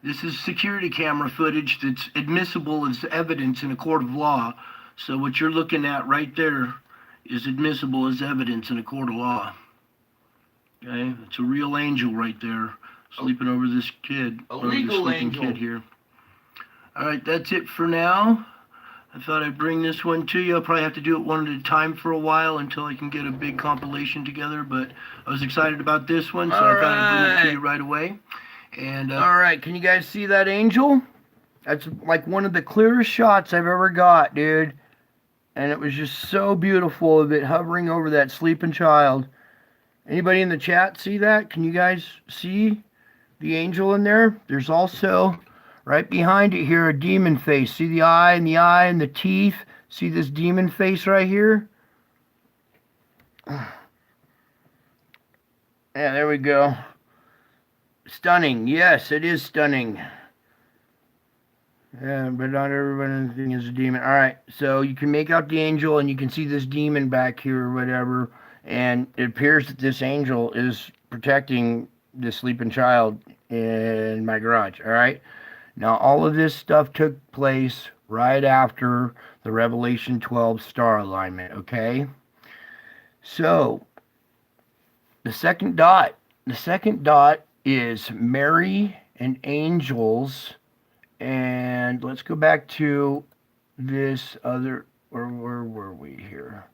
This is security camera footage that's admissible as evidence in a court of law. So what you're looking at right there is admissible as evidence in a court of law. Okay, it's a real angel right there, sleeping over this kid, A over this legal sleeping angel. kid here. All right, that's it for now. I thought I'd bring this one to you. I'll probably have to do it one at a time for a while until I can get a big compilation together, but I was excited about this one, so I thought I'd bring it to you right away. And all right, can you guys see that angel? That's like one of the clearest shots I've ever got, dude. And it was just so beautiful of it hovering over that sleeping child. Anybody in the chat see that? Can you guys see the angel in there? There's also, right behind it here, a demon face. See the eye and the teeth? See this demon face right here? Yeah, there we go. Stunning. Yes, it is stunning. Yeah, but not everyone is a demon. All right, so you can make out the angel, and you can see this demon back here or whatever, and it appears that this angel is protecting this sleeping child in my garage, all right? Now, all of this stuff took place right after the Revelation 12 star alignment, okay? So, the second dot is Mary and angels. And let's go back to this other, where were we here?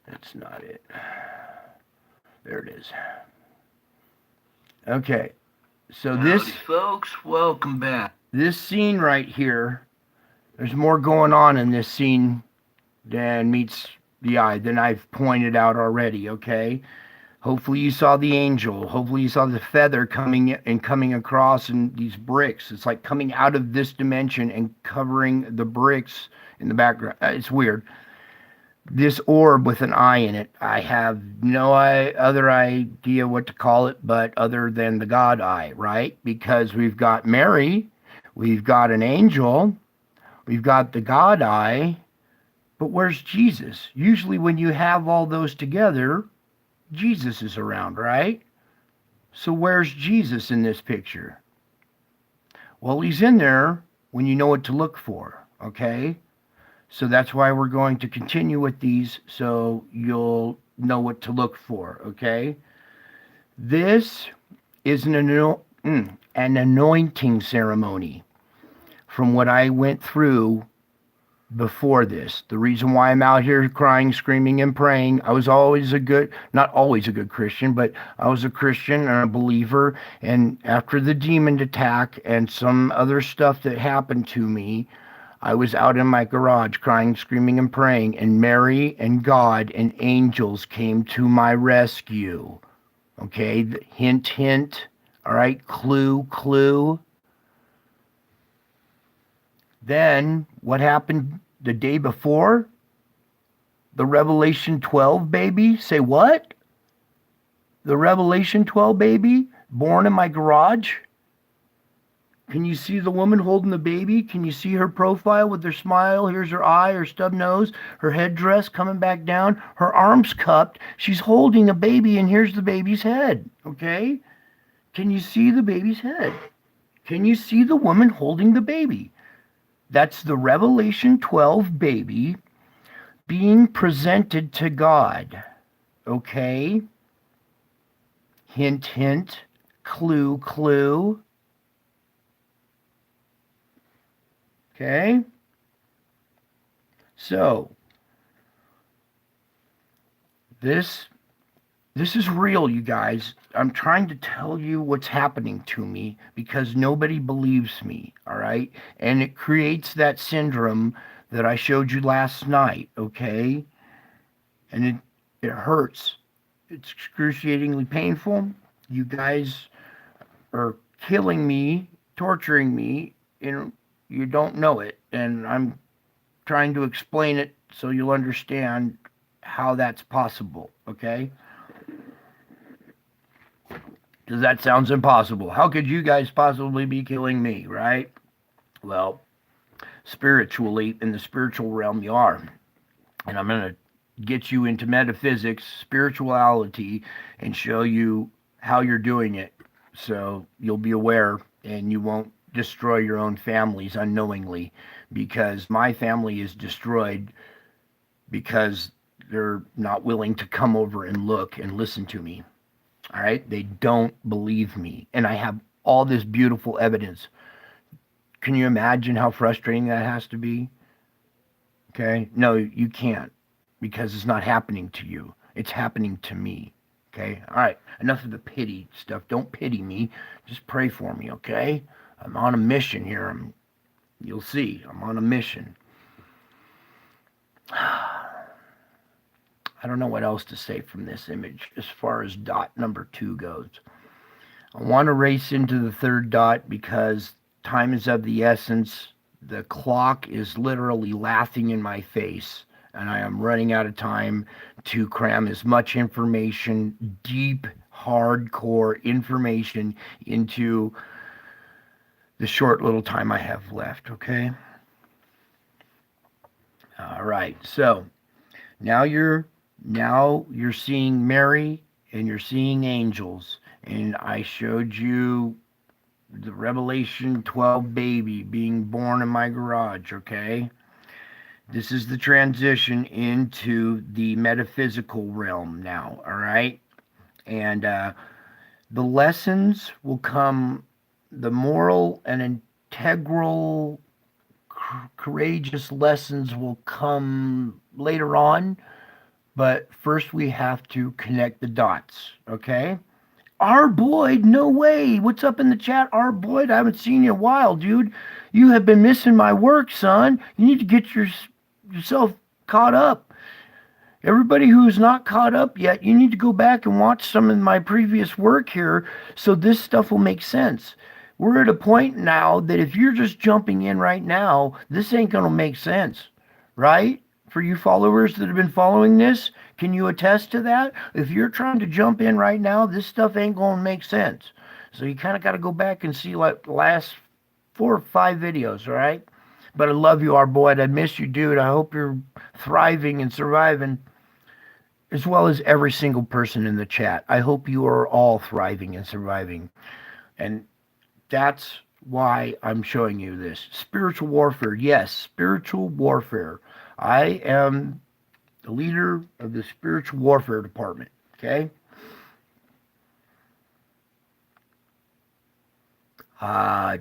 That's not it. There it is. Okay, so this, folks, welcome back. This scene right here, there's more going on in this scene than meets the eye, than I've pointed out already, okay? Hopefully you saw the angel. Hopefully you saw the feather coming across in these bricks. It's like coming out of this dimension and covering the bricks in the background. It's weird. this orb with an eye in it. I have no other idea what to call it, but other than the God eye, right? Because we've got Mary, we've got an angel, we've got the God eye, but where's Jesus? Usually, when you have all those together, Jesus is around, right? So, where's Jesus in this picture? Well, he's in there when you know what to look for, okay? So that's why we're going to continue with these so you'll know what to look for, okay? This is an anointing ceremony from what I went through before this. The reason why I'm out here crying, screaming, and praying, I was always not always a good Christian, but I was a Christian and a believer. And after the demon attack and some other stuff that happened to me, I was out in my garage crying, screaming, and praying, and Mary and God and angels came to my rescue. Okay, hint, hint. All right, clue, clue. Then what happened the day before? The Revelation 12 baby? Say what? The Revelation 12 baby born in my garage? Can you see the woman holding the baby? Can you see her profile with her smile? Here's her eye, her stub nose, her headdress coming back down, her arms cupped. She's holding a baby, and here's the baby's head, okay? Can you see the baby's head? Can you see the woman holding the baby? That's the Revelation 12 baby being presented to God, okay? Hint, hint, clue, clue. Okay? So, this is real, you guys. I'm trying to tell you what's happening to me because nobody believes me, all right? And it creates that syndrome that I showed you last night, okay? And it hurts. It's excruciatingly painful. You guys are killing me, torturing me, you don't know it, and I'm trying to explain it so you'll understand how that's possible, okay? Because that sounds impossible. How could you guys possibly be killing me, right? Well, spiritually, in the spiritual realm, you are. And I'm going to get you into metaphysics, spirituality, and show you how you're doing it so you'll be aware and you won't destroy your own families unknowingly, because my family is destroyed because they're not willing to come over and look and listen to me. All right? They don't believe me. And I have all this beautiful evidence. Can you imagine how frustrating that has to be? Okay? No, you can't, because it's not happening to you. It's happening to me. Okay? All right. Enough of the pity stuff. Don't pity me. Just pray for me, okay? I'm on a mission here. You'll see. I'm on a mission. I don't know what else to say from this image as far as dot number 2 goes. I want to race into the third dot because time is of the essence. The clock is literally laughing in my face, and I am running out of time to cram as much information, deep, hardcore information, into the short little time I have left, okay? All right, so now you're seeing Mary and you're seeing angels, and I showed you the Revelation 12 baby being born in my garage, okay? This is the transition into the metaphysical realm now, all right? And the lessons will come, the moral and integral, courageous lessons will come later on, but first we have to connect the dots, okay? R. Boyd, no way. What's up in the chat? R. Boyd, I haven't seen you in a while, dude. You have been missing my work, son. You need to get yourself caught up. Everybody who's not caught up yet, you need to go back and watch some of my previous work here so this stuff will make sense. We're at a point now that if you're just jumping in right now, this ain't going to make sense, right? For you followers that have been following this, can you attest to that? If you're trying to jump in right now, this stuff ain't going to make sense. So you kind of got to go back and see like the last 4 or 5 videos, all right? But I love you, our boy. I miss you, dude. I hope you're thriving and surviving, as well as every single person in the chat. I hope you are all thriving and surviving. And that's why I'm showing you this. Spiritual warfare. Yes, spiritual warfare. I am the leader of the spiritual warfare department. Okay?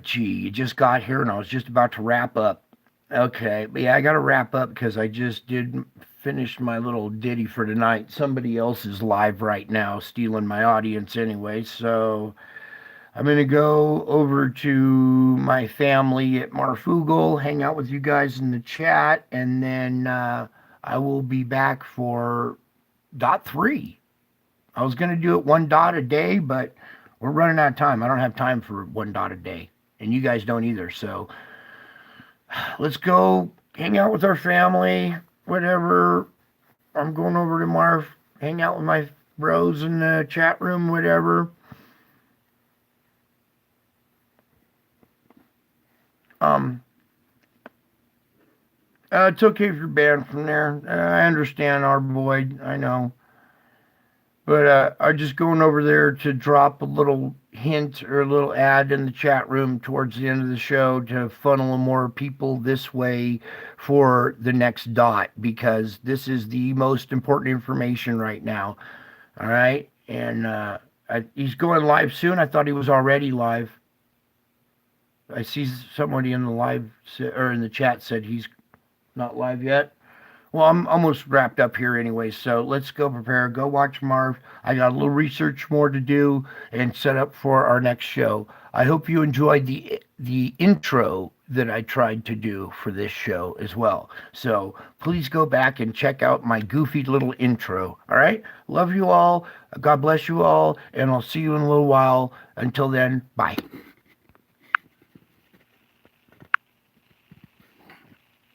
Gee, you just got here and I was just about to wrap up. Okay, but yeah, I got to wrap up because I just did finish my little ditty for tonight. Somebody else is live right now, stealing my audience anyway. So I'm going to go over to my family at Marfugal, hang out with you guys in the chat, and then I will be back for dot 3. I was going to do it 1 dot a day, but we're running out of time. I don't have time for 1 dot a day, and you guys don't either. So let's go hang out with our family, whatever. I'm going over to Marv, hang out with my bros in the chat room, whatever. It's okay if you're banned from there. I understand, our boy. I know. But I'm just going over there to drop a little hint or a little ad in the chat room towards the end of the show to funnel more people this way for the next dot, because this is the most important information right now. All right? And he's going live soon. I thought he was already live. I see somebody in the live or in the chat said he's not live yet. Well, I'm almost wrapped up here anyway, so let's go prepare. Go watch Marv. I got a little research more to do and set up for our next show. I hope you enjoyed the intro that I tried to do for this show as well. So please go back and check out my goofy little intro. All right? Love you all. God bless you all, and I'll see you in a little while. Until then, bye.